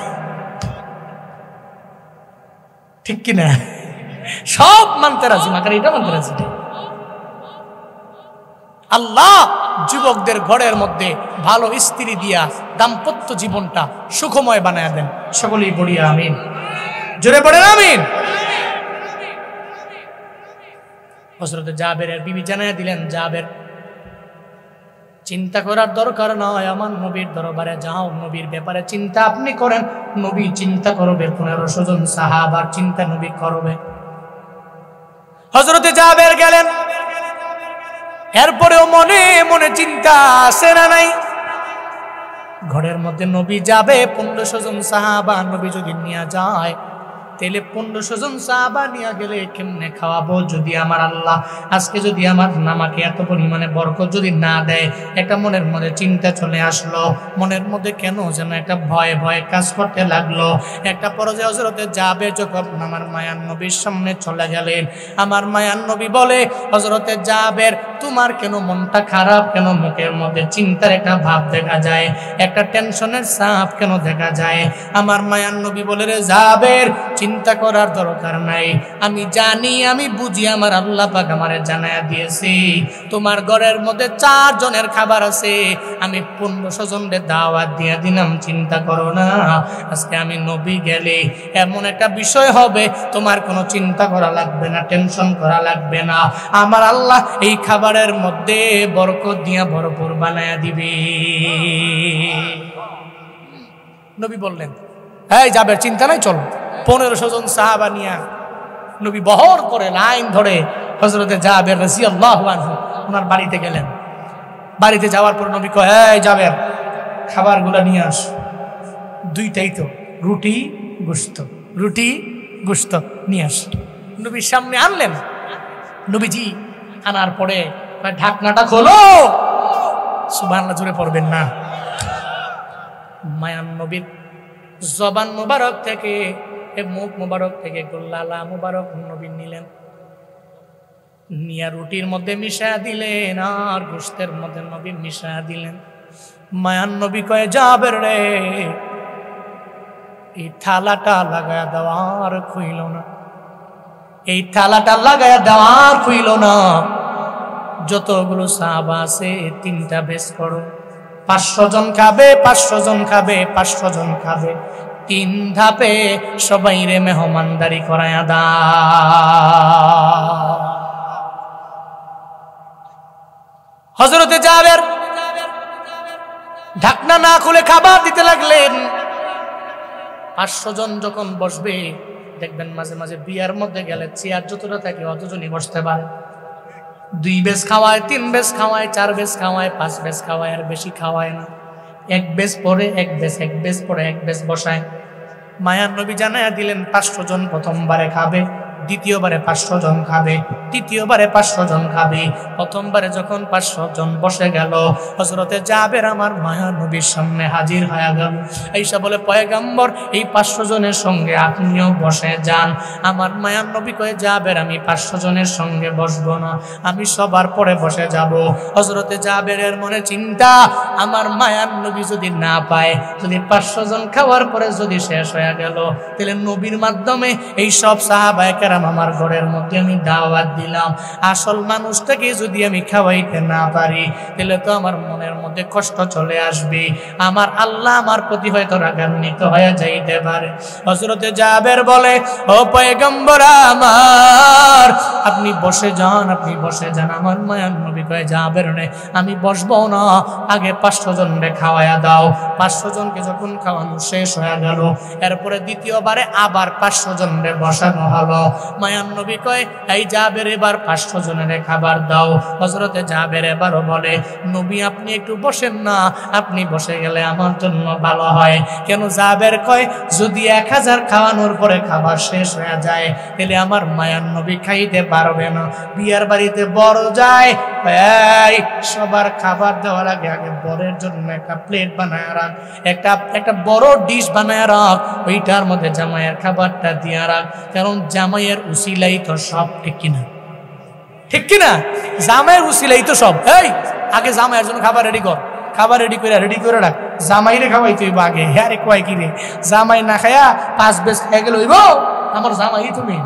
Speaker 1: ঠিক কিনা? সব মানতে রাজি, মাকার এটা মানতে রাজি। আল্লাহ যুবকদের ঘরের মধ্যে ভালো স্ত্রী দিয়া দাম্পত্য জীবনটা সুখময় বানায় দেন। সকলেই বলি আমিন, জোরে বলেন আমিন। হযরত জাবেরের বিবি জানাইয়া দিলেন, জাবের চিন্তা করার দরকার নয়, আমার নবীর দরবারে যাও, নবীর ব্যাপারে চিন্তা আপনি করেন। নবী চিন্তা করবে, 1500 জন সাহাবার চিন্তা নবী করবে। হযরত জাবের গেলেন, এরপরেও মনে মনে চিন্তা আসে না নাই? ঘরের মধ্যে নবী যাবে, 1500 জন সাহাবা নবী যদি নিয়ে যায়, তাহলে 1500 জন সাহাবা নিয়ে গেলে কেমনে খাওয়াবো? যদি আমার আল্লাহ আজকে যদি আমাকে এত পরিমাণে বরকত যদি না দেয়, একটা মনের মধ্যে চিন্তা চলে আসলো, মনের মধ্যে কেন যেন একটা ভয় ভয় কাজ করতে লাগলো। একটা পর্যায়ে হযরতে জাবের যখন আমার মায়ার নবীর সামনে চলে গেলেন, আমার মায়ার নবী বলে, হযরতে জাবের তোমার কেন মনটা খারাপ, কেন মুখের মধ্যে চিন্তার একটা ভাব দেখা যায়, একটা টেনশনের ছাপ কেন দেখা যায়? আমার মায়ার নবী বলে, রে জাবের চিন্তা করার দরকার নাই, আমি জানি, আমি বুঝি, আমার আল্লাহ পাক আমারে জানায়া দিয়েছে তোমার ঘরের মধ্যে 4 জনের খাবার আছে, আমি 1500 জনের দাওয়াত দিয়ে দিলাম, চিন্তা করো না। আজকে আমি নবী গেলে এমন একটা বিষয় হবে, তোমার কোনো চিন্তা করা লাগবে না, টেনশন করা লাগবে না, আমার আল্লাহ এই খাবারের মধ্যে বরকত দিয়া ভরপুর বানায়া দিবে। নবী বললেন, এই জাবের চিন্তা নাই, চলো। 1500 জন সাহাবা নিয়া নবী বহর করে লাইন ধরে হযরতে জাবের রাদিয়াল্লাহু আনহু ওনার বাড়িতে গেলেন। বাড়িতে যাওয়ার পর নবী কয়, এই জাবের খাবারগুলো নিয়ে আস। দুইটাই তো, রুটি গোশত, রুটি গোশত নিয়ে আস। নবীর সামনে আনলেন। নবীজি আনার পরে ঢাকনাটা খোলো, সুবহানাল্লাহ জোরে পড়বেন না। মায়ান নবীর জবান মুবারক থেকে, মুখ মুবারক থেকে গোল্লালা মুবারক নবী নিলেন, নিয়া রুটির মধ্যে মিশায়া দিলেন, আর গোশতের মধ্যে নবী মিশায়া দিলেন। মায়ান নবী কয়ে, জাবের রে এই থালাটা লাগায়া দেওয়ার খুইল না, এই থালাটা লাগায়া দেওয়ার খুইল না। যতগুলো সাহাবা আছে 3টা বেশ করো, 500 জন খাবে, 500 জন খাবে, 500 জন খাবে, 3 ধাপে সবাই রে মেহমানদারি করায়া দাও। হযরতে জাবের ঢাকনা না খুলে খাবার দিতে লাগলেন। 500 জন যখন বসবে, দেখবেন মাঝে মাঝে বিয়ার মধ্যে গেলে চেয়ার যতটা থাকে অতজনই বসতে পারে। 2 বেশ খাওয়ায়, 3 বেশ খাওয়ায়, 4 বেশ খাওয়ায়, 5 বেশ খাওয়ায়, আর বেশি খাওয়ায় না। 1 বেশ পরে 1 বেশ, 1 বেশ পরে 1 বেশ বসায়। মায়ার নবী জানায়া দিলেন 500 জন প্রথমবারে খাবে, দ্বিতীয়বারে 500 জন খাবে, তৃতীয়বারে 500 জন খাবে। প্রথমবারে যখন 500 জন বসে গেল, হযরতে জাবের আমার মায়া নবীর সামনে হাজির হয়ে গেল। আয়েশা বলে, পয়গম্বর এই 500 জনের সঙ্গে আপনিও বসে যান। আমার মায়া নবী কয়ে, জাবের আমি 500 জনের সঙ্গে বসবো না, আমি সবার পরে বসে যাব। হযরতে জাবেরের মনে চিন্তা, আমার মায়ার নবী যদি না পায়, যদি 500 জন খাওয়ার পরে যদি শেষ হয়ে গেল, তাহলে নবীর মাধ্যমে এই সব সাহাবায়ে কেরাম আমার ঘরের মধ্যে আমি দাওয়াত দিলাম, আসল মানুষটাকে যদি আমি খাওয়াইতে না পারি, তাহলে তো আমার মনের মধ্যে কষ্ট চলে আসবে, আমার আল্লাহ আমার প্রতি হয়তো রাগান্বিত হয়ে যাইতে পারে। হযরতে জাবের বলে, ও পয়গম্বর আমার, আপনি বসে যান, আপনি বসে যান। আমার মায়ার নবী কয়, জাবের নে, আমি বসবো না, আগে 500 জনকে খাওয়ায়া দাও। 500 জনকে যখন খাওয়ানো শেষ হয়ে গেল, এরপরে দ্বিতীয়বারে আবার 500 জনকে বসানো হলো। মায়ার নবী কয়, এই জাবের এবার 500 জনের খাবার দাও। হযরতে জাবের এবারও বলে, নবী আপনি একটু বসেন না, আপনি বসে গেলে আমার জন্য ভালো হয়। কেন? জাবের কয়, যদি 1000 খাওয়ানোর পরে খাবার শেষ হয়ে যায়, তাহলে আমার মায়ার নবী খাইতে পারবে না। বিয়ার বাড়িতে বড় যায়, এই সবার খাবার দেওয়ার আগে আগে বরের জন্য একটা প্লেট বানায় রাখ, একটা বড় ডিশ বানায় রাখ, ওইটার মধ্যে জামাইয়ের খাবারটা দিয়ে রাখ। কারণ জামাইয়ের উসিলাই তো সব, ঠিক কিনা? ঠিক কিনা? জামাইয়ের উসিলাই তো সব। এই আগে জামাইয়ের জন্য খাবার রেডি কর, খাবার রেডি করে রাখ, জামাইরে খাওয়াই তুই আগে। হ্যাঁ রে, কয় কি রে, জামাই না খায়া 5 বেশ খেয়ে গেল, আমার জামাই তুমি।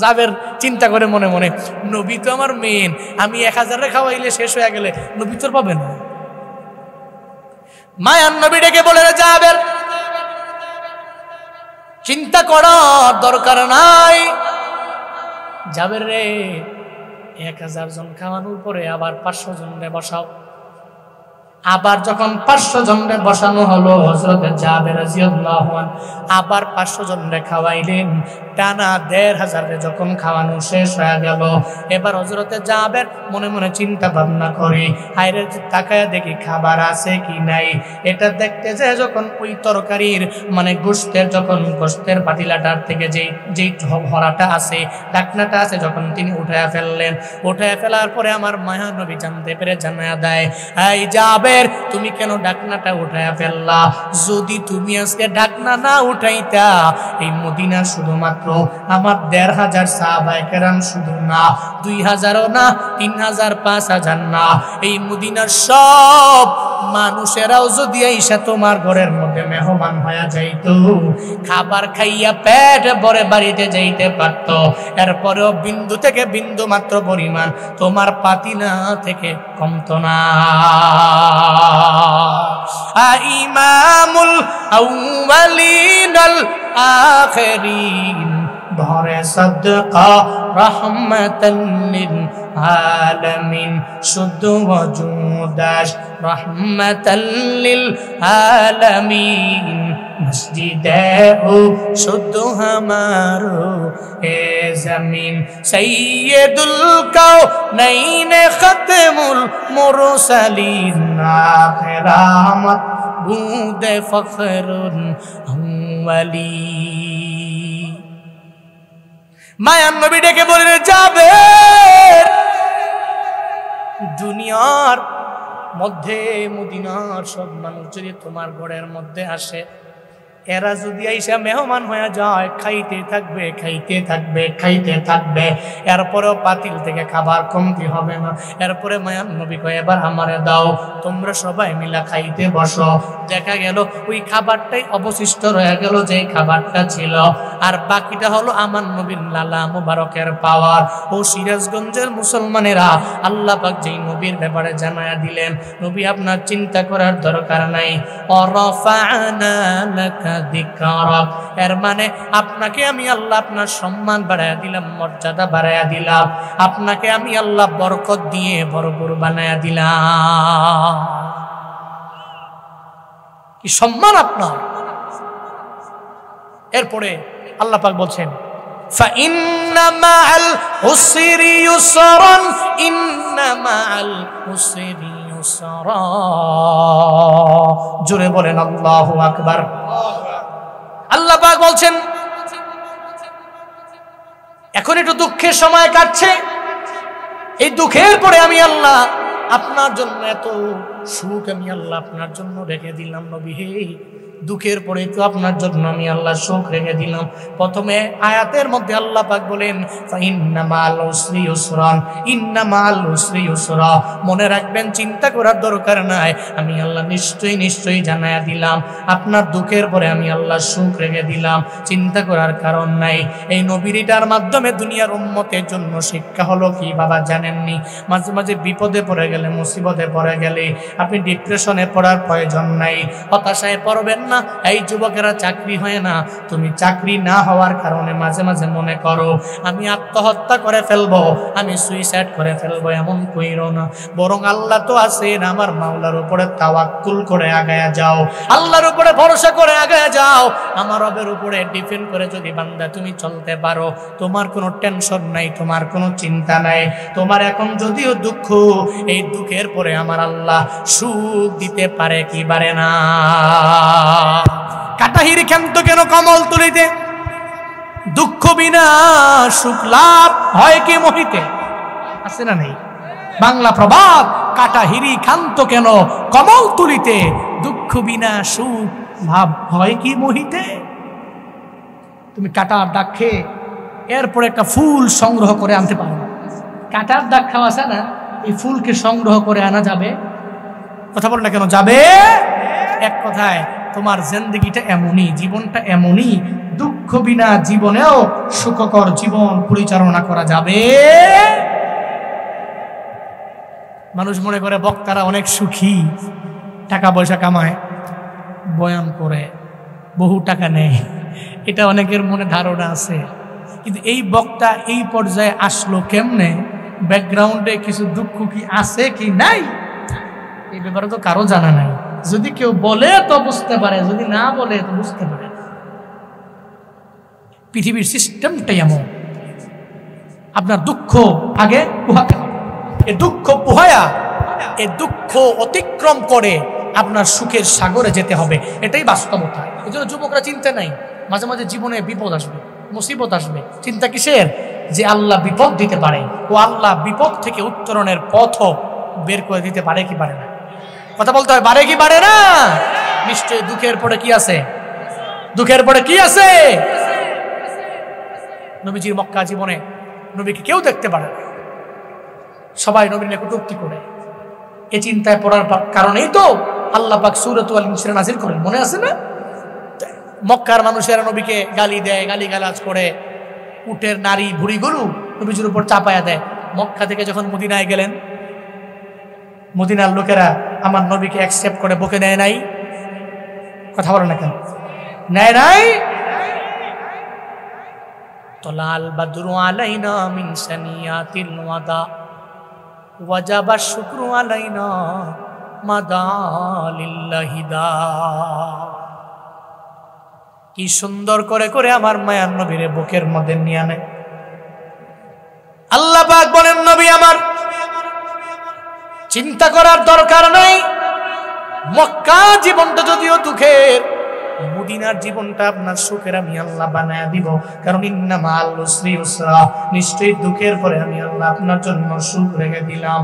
Speaker 1: জাবের চিন্তা করে মনে মনে, নবী তো আমার মেন, আমি 1000 খাওয়াইলে শেষ হয়ে গেলে নবী তোর পাবে না। মায়ার নবী ডেকে বলে, জাবের চিন্তা করার দরকার নাই, জাবের রে 1000 জন খাওয়ানোর পরে আবার 500 জনরে বসাও। আবার যখন 500 জনরে বসানো হলো, হযরত জাবের রাদিয়াল্লাহু আনহু আবার 500 জনরে খাওয়াইলেন। টানা 1500 যখন খাওয়ানো শেষ হয়ে গেল, এবার হযরত জাবের মনে মনে চিন্তা ভাবনা করে, হায়রে তাকায়া দেখি খাবার আছে কি নাই। এটা দেখতে যায় যখন ওই তরকারির মানে গোশতের পাতিলাটার থেকে যেই ভরাটা আছে, ঢাকনাটা আছে, যখন তিনি উঠায়া ফেললেন, উঠায়া ফেলার পরে আমার মায়া নবী জানতে পেরে জানায়া দেয়, এই জাবের, তুমি কেন ঢাকনাটা উঠায়া ফেললা? যদি তুমি আজকে ঢাকনা না উঠাইতা, এই মদিনা শুধুমাত্র আমার 1500 সাহাবায়ে কেরাম শুধু না, 2000ও না, 3000, 5000 না, এই মদিনার সব মানুষেরাও যদি আইসা তোমার ঘরের মধ্যে মেহমান হয়ে যাইত, খাবার খাইয়া পেট ভরে বাড়িতে যাইতে পারত, এরপরেও বিন্দু থেকে বিন্দু মাত্র পরিমাণ তোমার পাতিনা থেকে কমতো না। ইমামুল আউয়ালিন আল আখিরিন, ভরে সদকা রহমাতাল লিল আলামিন, শুদ্ধ ওজুদাস রহমাতাল লিল আলামিন, মসজিদে ও শুদ্ধ হামারো এ জমিন, সৈয়দুল কাউনাইন খতমুল মুরসালিন, আখিরামত বুদে ফখরুল আউয়ালি। মায়ার নবী ডেকে বললেন, জাবের, দুনিয়ার মধ্যে মদিনার সব মানুষ যদি তোমার ঘরের মধ্যে আসে, এরা যদি আইসা মেহমান হয়ে যায়, খাইতে থাকবে, খাইতে থাকবে, খাইতে থাকবে, এরপরেও পাতিল থেকে খাবার কমতি হবে না। এরপরে মায়ার নবী কয়, এবার আমারে দাও, তোমরা সবাই মিলা খাইতে বসো। দেখা গেল ওই খাবারটাই অবশিষ্ট রয়ে গেল, যে খাবারটা ছিল, আর বাকিটা হলো আমার নবীর লালা মুবারকের পাওয়ার। ও সিরাজগঞ্জের মুসলমানেরা, আল্লাহ পাক যেই নবীর ব্যাপারে জানায়া দিলেন, নবী আপনার চিন্তা করার দরকার নাই। অরফা'না লাকা যিকরাক, এর মানে আপনাকে আমি আল্লাহ আপনার সম্মান বাড়ায়া দিলাম, মর্যাদা বাড়ায়া দিলাম, আপনাকে আমি আল্লাহ বরকত দিয়ে ভরপুর বানায়া দিলাম। কি সম্মান আপনার! এরপরে আল্লাহ পাক বলছেন, ফাইন্না মাআল উসরি ইউসরান, ইন্না মাআল উসরি ইউসরা। জোরে বলেন আল্লাহু আকবার। আল্লাহ পাক বলছেন, এখন একটু দুঃখের সময় কাটছে, এই দুঃখের পরে আমি আল্লাহ আপনার জন্য এত সুখ আমি আল্লাহ আপনার জন্য রেখে দিলাম। নবী হে, দুঃখের পরে তো আপনার জন্য আমি আল্লাহ সুখ রেখে দিলাম। প্রথমে আয়াতের মধ্যে আল্লাহ পাক বলেন ইন্না মাল উসরি ইউসরান, ইন্না মাল উসরি ইউসরা। মনে রাখবেন, চিন্তা করার দরকার নাই, আমি আল্লাহ নিশ্চয়ই নিশ্চয়ই জানায়া দিলাম আপনার দুঃখের পরে আমি আল্লাহ সুখ রেখে দিলাম, চিন্তা করার কারণ নাই। এই নবীটার মাধ্যমে দুনিয়ার উম্মতের জন্য শিক্ষা হলো কি বাবা জানেননি? মাঝে মাঝে বিপদে পড়ে গেলে, মুসিবতে পড়ে গেলে আপনি ডিপ্রেশনে পড়ার প্রয়োজন নাই, হতাশায় পড়বেন না। এই যুবকেরা চাকরি হয় না, তুমি চাকরি না হওয়ার কারণে মাঝে মাঝে মনে করো আমি আত্মহত্যা করে ফেলবো, আমি সুইসাইড করে ফেলবো, এমন কইরো না। বরং আল্লাহ তো আছেন, আমার মাওলার উপরে তাওয়াক্কুল করে আগায়া যাও, আল্লাহর উপরে ভরসা করে আগায়া যাও। আমার রবের উপরে ডিপেন্ড করে যদি বান্দা তুমি চলতে পারো, তোমার কোনো টেনশন নাই, তোমার কোনো চিন্তা নাই। তোমার এখন যদিও দুঃখ, এই দুঃখের পরে আমার আল্লাহ সুখ দিতে পারে কি পারে না? কাটাহির ক্ষান্ত কেন কমল তুলিতে, দুঃখ বিনা সুখ লাভ হয় কি মোহিতে? আছে না নেই? বাংলা প্রবাদ, কাটাহিরি ক্ষান্ত কেন কমল তুলিতে, দুঃখ বিনা সুখ লাভ হয় কি মোহিতে? তুমি কাটার দাগ খেয়ে এরপরে একটা ফুল সংগ্রহ করে আনতে পারো না। কাটার দাগ খাওয়া আছে না, এই ফুলকে সংগ্রহ করে আনা যাবে? কথা বল না কেন, যাবে? এক কথায় তোমার জিন্দেগিটা এমনই, জীবনটা এমনই, দুঃখ বিনা জীবনেও সুখকর জীবন পরিচালনা করা যাবে। মানুষ মনে করে বক্তারা অনেক সুখী, টাকা পয়সা কামায়, বয়ান করে, বহু টাকা নেয়, এটা অনেকের মনে ধারণা আছে। কিন্তু এই বক্তা এই পর্যায়ে আসলো কেমনে, ব্যাকগ্রাউন্ডে কিছু দুঃখ কি আছে কি নাই, এই ব্যাপারে তো কারো জানা নাই। যদি কেউ বলে তো বুঝতে পারে, যদি না বলে তো বুঝতে পারে। পৃথিবীর সিস্টেমটাই এমন, আপনার দুঃখ আগে পোহাতে হবে, এ দুঃখ পোহায়া, এ দুঃখ অতিক্রম করে আপনার সুখের সাগরে যেতে হবে, এটাই বাস্তবতা। এই জন্য যুবকরা চিন্তা নাই, মাঝে মাঝে জীবনে বিপদ আসবে, মুসিবত আসবে, চিন্তা কিসের? যে আল্লাহ বিপদ দিতে পারে, ও আল্লাহ বিপদ থেকে উত্তরণের পথও বের করে দিতে পারে কি পারে না? কথা বলতে হয়, পারে কি পারে না? নিশ্চয়ই দুঃখের পরে কি আছে? দুঃখের পরে কি আছে? নবীজির মক্কা জীবনে নবীকে কেউ দেখতে পারে না, সবাই নবীর নিয়ে কটূক্তি করে। এই চিন্তায় পড়ার কারণেই তো আল্লাহ পাক সূরাতুল ইনসিরা নাযিল করেন, মনে আছে না? মক্কার মানুষেরা নবীকে গালি দেয়, গালিগালাজ করে, উটের নারী ভুড়ি গরু নবীজির উপর চাপায়া দেয়। মক্কা থেকে যখন মদিনায় গেলেন, মদিনার লোকেরা আমার নবীকে অ্যাকসেপ্ট করে বকে নেয় নাই? কথা বলে না কেন? নেয় নাই? তলাল বাদরু আলাইনা মিন সানিয়াতিল ওয়াদা ওয়াজাবা শুকরু আলাইনা মাদা লিল্লাহিদা। কি সুন্দর করে করে আমার মায়ার নবীরে বুকের মধ্যে নিয়ে আনে। আল্লাহ পাক বলেন, নবী আমার চিন্তা করার দরকার নাই, মক্কা জীবনটা যদিও দুঃখের, মদিনার জীবনটা আপনার সুখের আমি আল্লাহ বানায়া দিব। কারণ ইন্না মাল উসরি ইউসরা, নিশ্চয়ই দুঃখের পরে আমি আল্লাহ আপনার জন্য সুখ রেখে দিলাম।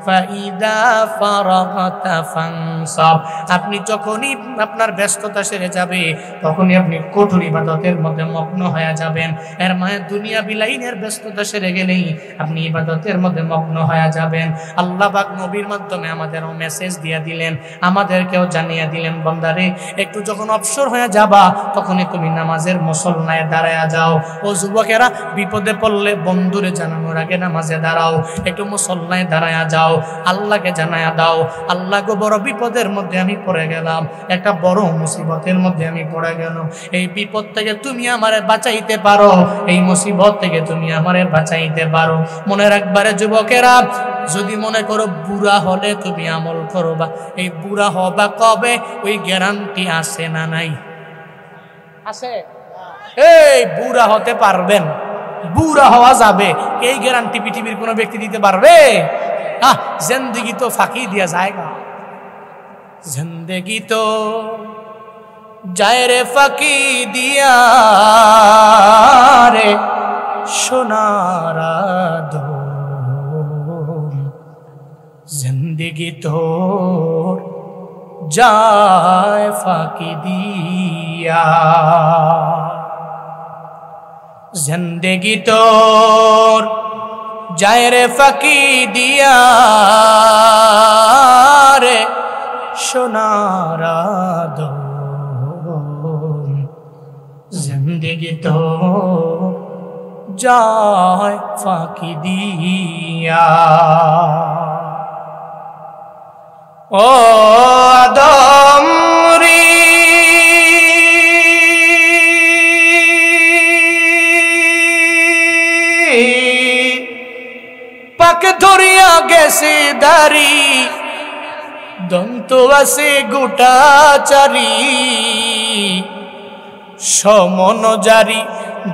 Speaker 1: ফাইদা ফারাগাতা ফানসাব, আপনি যখনই আপনার ব্যস্ততা সেরে যাবে, তখনই আপনি কঠোর ইবাদতের মধ্যে মগ্ন হয়ে যাবেন। এর মানে দুনিয়া বিলাইনের ব্যস্ততা সেরে গেলেই আপনি ইবাদতের মধ্যে মগ্ন হয়ে যাবেন। আল্লাহ পাক নবীর মাধ্যমে আমাদেরও মেসেজ দিয়ে দিলেন, আমাদেরকেও জানিয়ে দিলেন, বান্দারে একটু যখন অবসর হয়ে যাবা, তখনই তুমি নামাজের মুসল্লায় দাঁড়ায়া যাও। ও যুবকেরা, বিপদে পড়লে বন্ধুরে জানানোর আগে নামাজে দাঁড়াও, একটু মুসল্লায় দাঁড়ায়া যাও, আল্লাহকে জানায়া দাও, আল্লাহ গো বড় বিপদের মধ্যে আমি পড়ে গেলাম, একটা বড় মুসিবতের মধ্যে আমি পড়ে গেলাম, এই বিপদ থেকে তুমি আমারে বাঁচাইতে পারো, এই মুসিবত থেকে তুমি আমারে বাঁচাইতে পারো। মনে রাখবারে যুবকেরা, যদি মনে করো বুড়া হলে তুমি আমল করবা, এই বুড়া হবা কবে ওই গ্যারান্টি আছে না নাই? আছে? এই বুড়া হতে পারবেন, বুড়া হওয়া যাবে, এই গ্যারান্টি পৃথিবীর কোনো ব্যক্তি দিতে পারবে? জিন্দেগি তো ফাঁকি দিয়া যায়গা, জিন্দেগি তো যায় রে ফাঁকি দিয়া রে, সোনার আদম জিন্দেগি তোর যায় ফাঁকি দিয়া, জিন্দেগি তোর যায় রে ফাঁকি দিয়া রে সোনার আদম জিন্দেগি তোর যায় ফাঁকি দিয়া। ও আদম রে পাক ধরিয়া গেছে দাড়ি, দন্ত আছে গোটা চারি, সমন জারি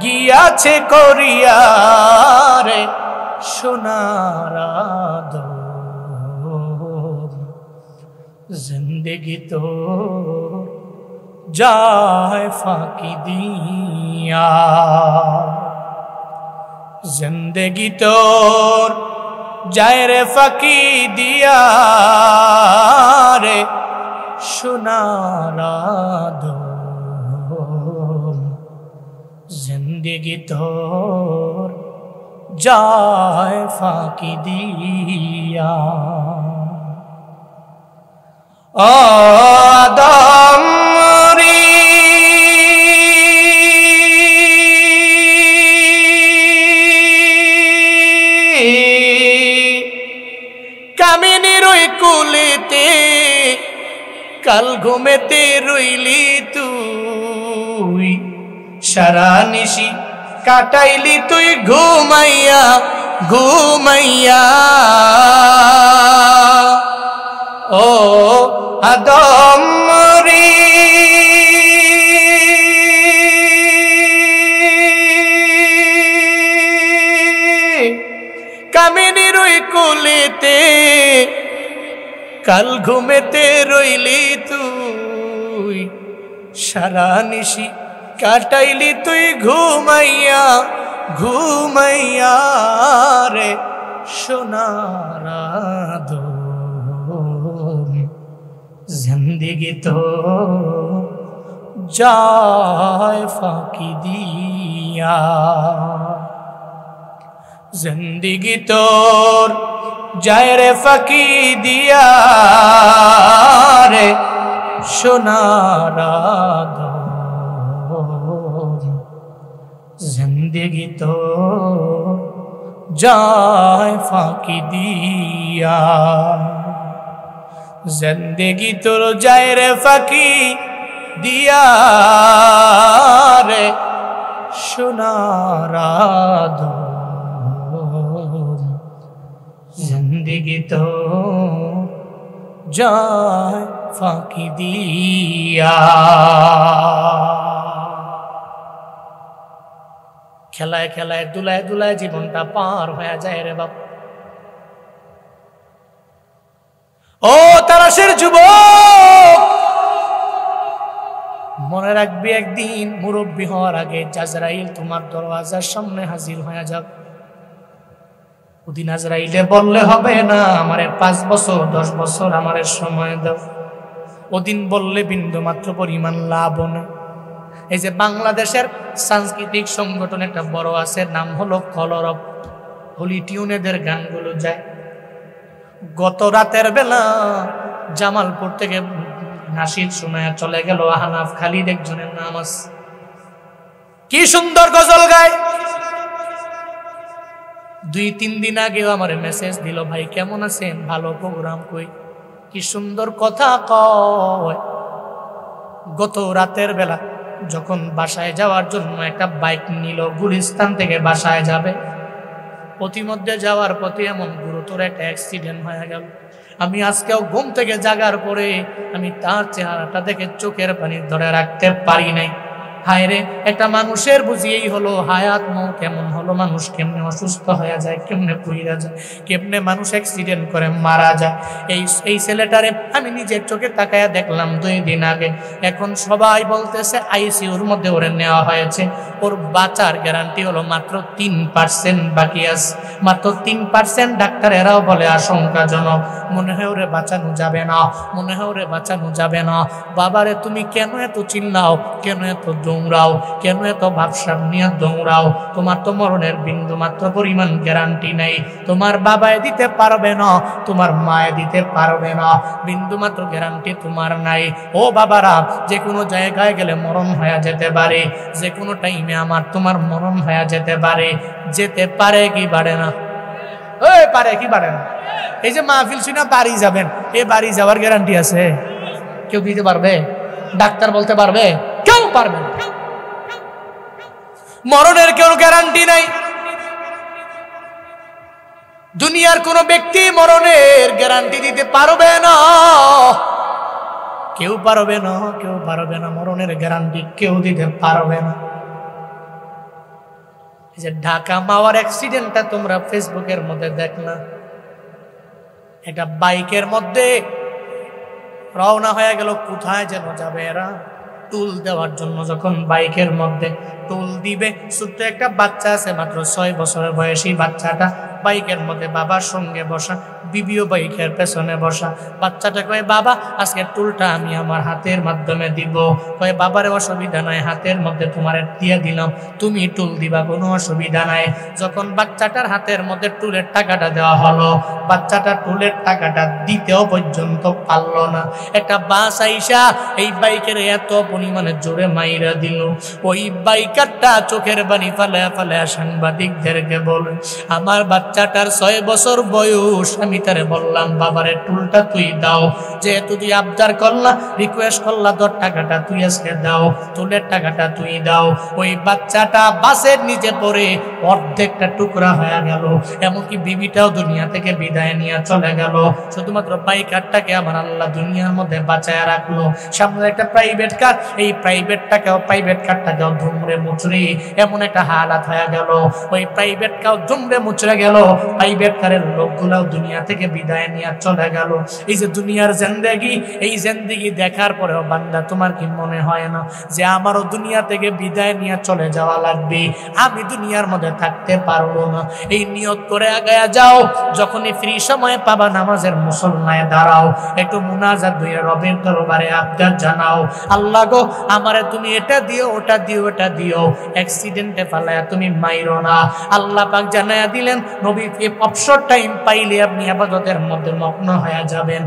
Speaker 1: গিয়াছে করিয়া রে সোনার আদম জিন্দেগি তোর যায় ফাঁকি দিয়া, জিন্দেগি তোর যায় রে ফাঁকি দিয়া রে সোনার আদম জিন্দেগি তোর যায় ফাঁকি দিয়া। আদম রে কামিনীর ওই কুলেতে কাল ঘুমেতে রইলি তুই, সারা নিশি কাটাইলি তুই ঘুমাইয়া ঘুমাইয়া। ও আদম রে কামিনীর ওই কোলেতে কাল ঘুমেতে রইলি তুই, সারা নিশি কাটাইলি তুই ঘুমাইয়া ঘুমাইয়া রে সোনার আদম জিন্দেগি তো যায় ফাঁকি দিয়া, জিন্দেগি তোর যায় রে ফাঁকি দিয়া রে সোনার আদম জিন্দেগি তোর যায় ফাঁকি দিয়া, জিন্দেগি তোর যায় রে ফাঁকি দিয়া রে সোনার আদম জিন্দেগি তোর যায় ফাঁকি দিয়া। খেলায় খেলায় দুলায় দুলায় জীবনটা পার হয়ে যায় রে বাপ। ও তারাশের যুবক, মনে রাখবি একদিন মুরব্বী হওয়ার আগে আজরাইল তোমার দরওয়াজার সামনে হাজির হয়ে যাবে। ওদিন আজরাইলে বললে হবে না আমারে 5 বছর 10 বছর আমারে সময় দাও, ওদিন বললে বিন্দু মাত্র পরিমাণ লাভ নেই। এই যে বাংলাদেশের সাংস্কৃতিক সংগঠন একটা বড় আছে, নাম হলো কলরব, হোলি টিউনেদের গানগুলো যায়। গত রাতের বেলা জামালপুর থেকে নাশিদ শোনায় চলে গেল আহনাফ খালিদ, একজনের নাম আছে, কি সুন্দর গজল গায়। 2-3 দিন আগেও আমার মেসেজ দিল, ভাই কেমন আছেন, ভালো প্রোগ্রাম, কই কি সুন্দর কথা কয়। গত রাতের বেলা যখন বাসায় যাওয়ার জন্য একটা বাইক নিল, গুলিস্তান থেকে বাসায় যাবে, প্রতিমধ্যে যাওয়ার পথে এমন গুরুতর একটা অ্যাক্সিডেন্ট হয়ে গেল। আমি আজকেও ঘুম থেকে জাগার পরে আমি তার চেহারাটা দেখে চোখের পানি ধরে রাখতে পারি নাই। হায় রে, একটা মানুষের বুঝিয়েই হলো হায়াত মৌত, কেমন হলো, মানুষ কেমনে অসুস্থ হয়ে যায়, কেমনে পুইরা যায়, কেমনে মানুষ অ্যাক্সিডেন্ট করে মারা যায়। এই ছেলেটারে আমি নিজের চোখে তাকায়া দেখলাম 2 দিন আগে। এখন সবাই বলতেছে আইসিইউর মধ্যে ওরে নেওয়া হয়েছে। ও ওর বাঁচার গ্যারান্টি হলো মাত্র 3% বাকি আছে, মাত্র 3%। ডাক্তারেরাও বলে আশঙ্কাজনক, মনে হয় ওরে বাঁচানো যাবে না, মনে হয় ওরে বাঁচানো যাবে না। বাবারে তুমি কেন এত চিল্লাও, কেন এত দৌড়াও, কেন এত ভাবসাব নিয়ে দৌড়াও? তোমার তো মরণের বিন্দু মাত্র পরিমাণ গ্যারান্টি নেই। তোমার বাবায় দিতে পারবে না, তোমার মায়ে দিতে পারবে না, বিন্দু মাত্র গ্যারান্টি তোমার নাই। ও বাবারা, যে কোনো জায়গায় গেলে মরণ হয়ে যেতে পারে, যে কোনো টাইমে আমার তোমার মরণ হয়ে যেতে পারে। যেতে পারে কি পারে না? ওই পারে কি পারে না? এই যে মাহফিল শুনে বাড়ি যাবেন, এই বাড়ি যাওয়ার গ্যারান্টি আছে? কেউ দিতে পারবে? ডাক্তার বলতে পারবে? কেউ পারবে না। মরণের কেউ গ্যারান্টি নাই। দুনিয়ার কোন ব্যক্তি মরণের গ্যারান্টি দিতে পারবে না, কেউ পারবে না, কেউ পারবে না। মরণের গ্যারান্টি কেউ দিতে পারবে না। এই যে ঢাকা মাওয়ার অ্যাক্সিডেন্টটা তোমরা ফেসবুকের মধ্যে দেখলা, এটা বাইকের মধ্যে রওনা হয়ে গেল, কোথায় যেন যাবে এরা, টুল দেওয়ার জন্য। যখন বাইকের মধ্যে টুল দিবে, ছোট্ট একটা বাচ্চা আছে মাত্র 6 বছরের বয়সী বাচ্চাটা বাইকের মধ্যে বাবার সঙ্গে বসা, বিবিও বাইকের পেছনে বসা। বাচ্চাটা কয়, বাবা আজকে টুলটা আমি আমার হাতের মাধ্যমে দিব। কয়, বাবার অসুবিধা নাই, হাতের মধ্যে তোমার দিয়ে দিলাম, তুমি টুল দিবা, কোনো অসুবিধা নাই। যখন বাচ্চাটার হাতের মধ্যে টুলের টাকাটা দেওয়া হলো, বাচ্চাটা টুলের টাকাটা দিতেও পর্যন্ত পারল না। একটা বাস আইসা এই বাইকের এত পরিমাণে জোরে মাইরা দিল, ওই বাইকারটা চোখের পানি ফালায়া ফালায়া সাংবাদিকদেরকে বলে, আমার বাচ্চাটার 6 বছর বয়স, আমি তারে বললাম বাবারে টুলটা তুই দাও, যেহেতু তুই আবদার করলা, রিকোয়েস্ট করলা, তোর টাকাটা তুই আজকে দাও, টুলের টাকাটা তুই দাও। ওই বাচ্চাটা বাসের নিচে পড়ে অর্ধেকটা টুকরা হয়ে গেল, এমনকি বিবিটাও দুনিয়া থেকে বিদায় নিয়ে চলে গেল। শুধুমাত্র বাইকারটাকে আমার আল্লাহ দুনিয়ার মধ্যে বাঁচায় রাখলো। সামনে একটা প্রাইভেট কার, এই প্রাইভেট কারটাকেও ধুমড়ে মুচড়ে এমন একটা হালাত হয়ে গেল, ওই প্রাইভেট কার ধুমড়ে মুচড়ে গেল, প্রাইভেট কারের লোকগুলাও দুনিয়া থেকে বিদায় নিয়ে চলে গেল। এই যে দুনিয়ার জিন্দেগি, এই জিন্দেগি দেখার পরেও বান্দা তোমার কি মনে হয় না যে আমারও দুনিয়া থেকে বিদায় নিয়ে চলে যাওয়া লাগবে, আমি দুনিয়ার মধ্যে থাকতে পারবো না? এই নিয়ত করে আগায়া যাও, যখনই ফ্রি সময় পাবা নামাজের মুসল্লায় দাঁড়াও, একটু মুনাজাত দিয়ে রবের দরবারে আবদার জানাও, আল্লাহ গো আমারে তুমি এটা দিও, ওটা দিও, এটা দিও, অ্যাক্সিডেন্টে ফালায়া তুমি মাইরো না। আল্লাহ পাক জানায়া দিলেন, নবী অবসর টাইম পাইলে আপনি ইবাদতের মধ্যে মগ্ন হয়ে যাবেন।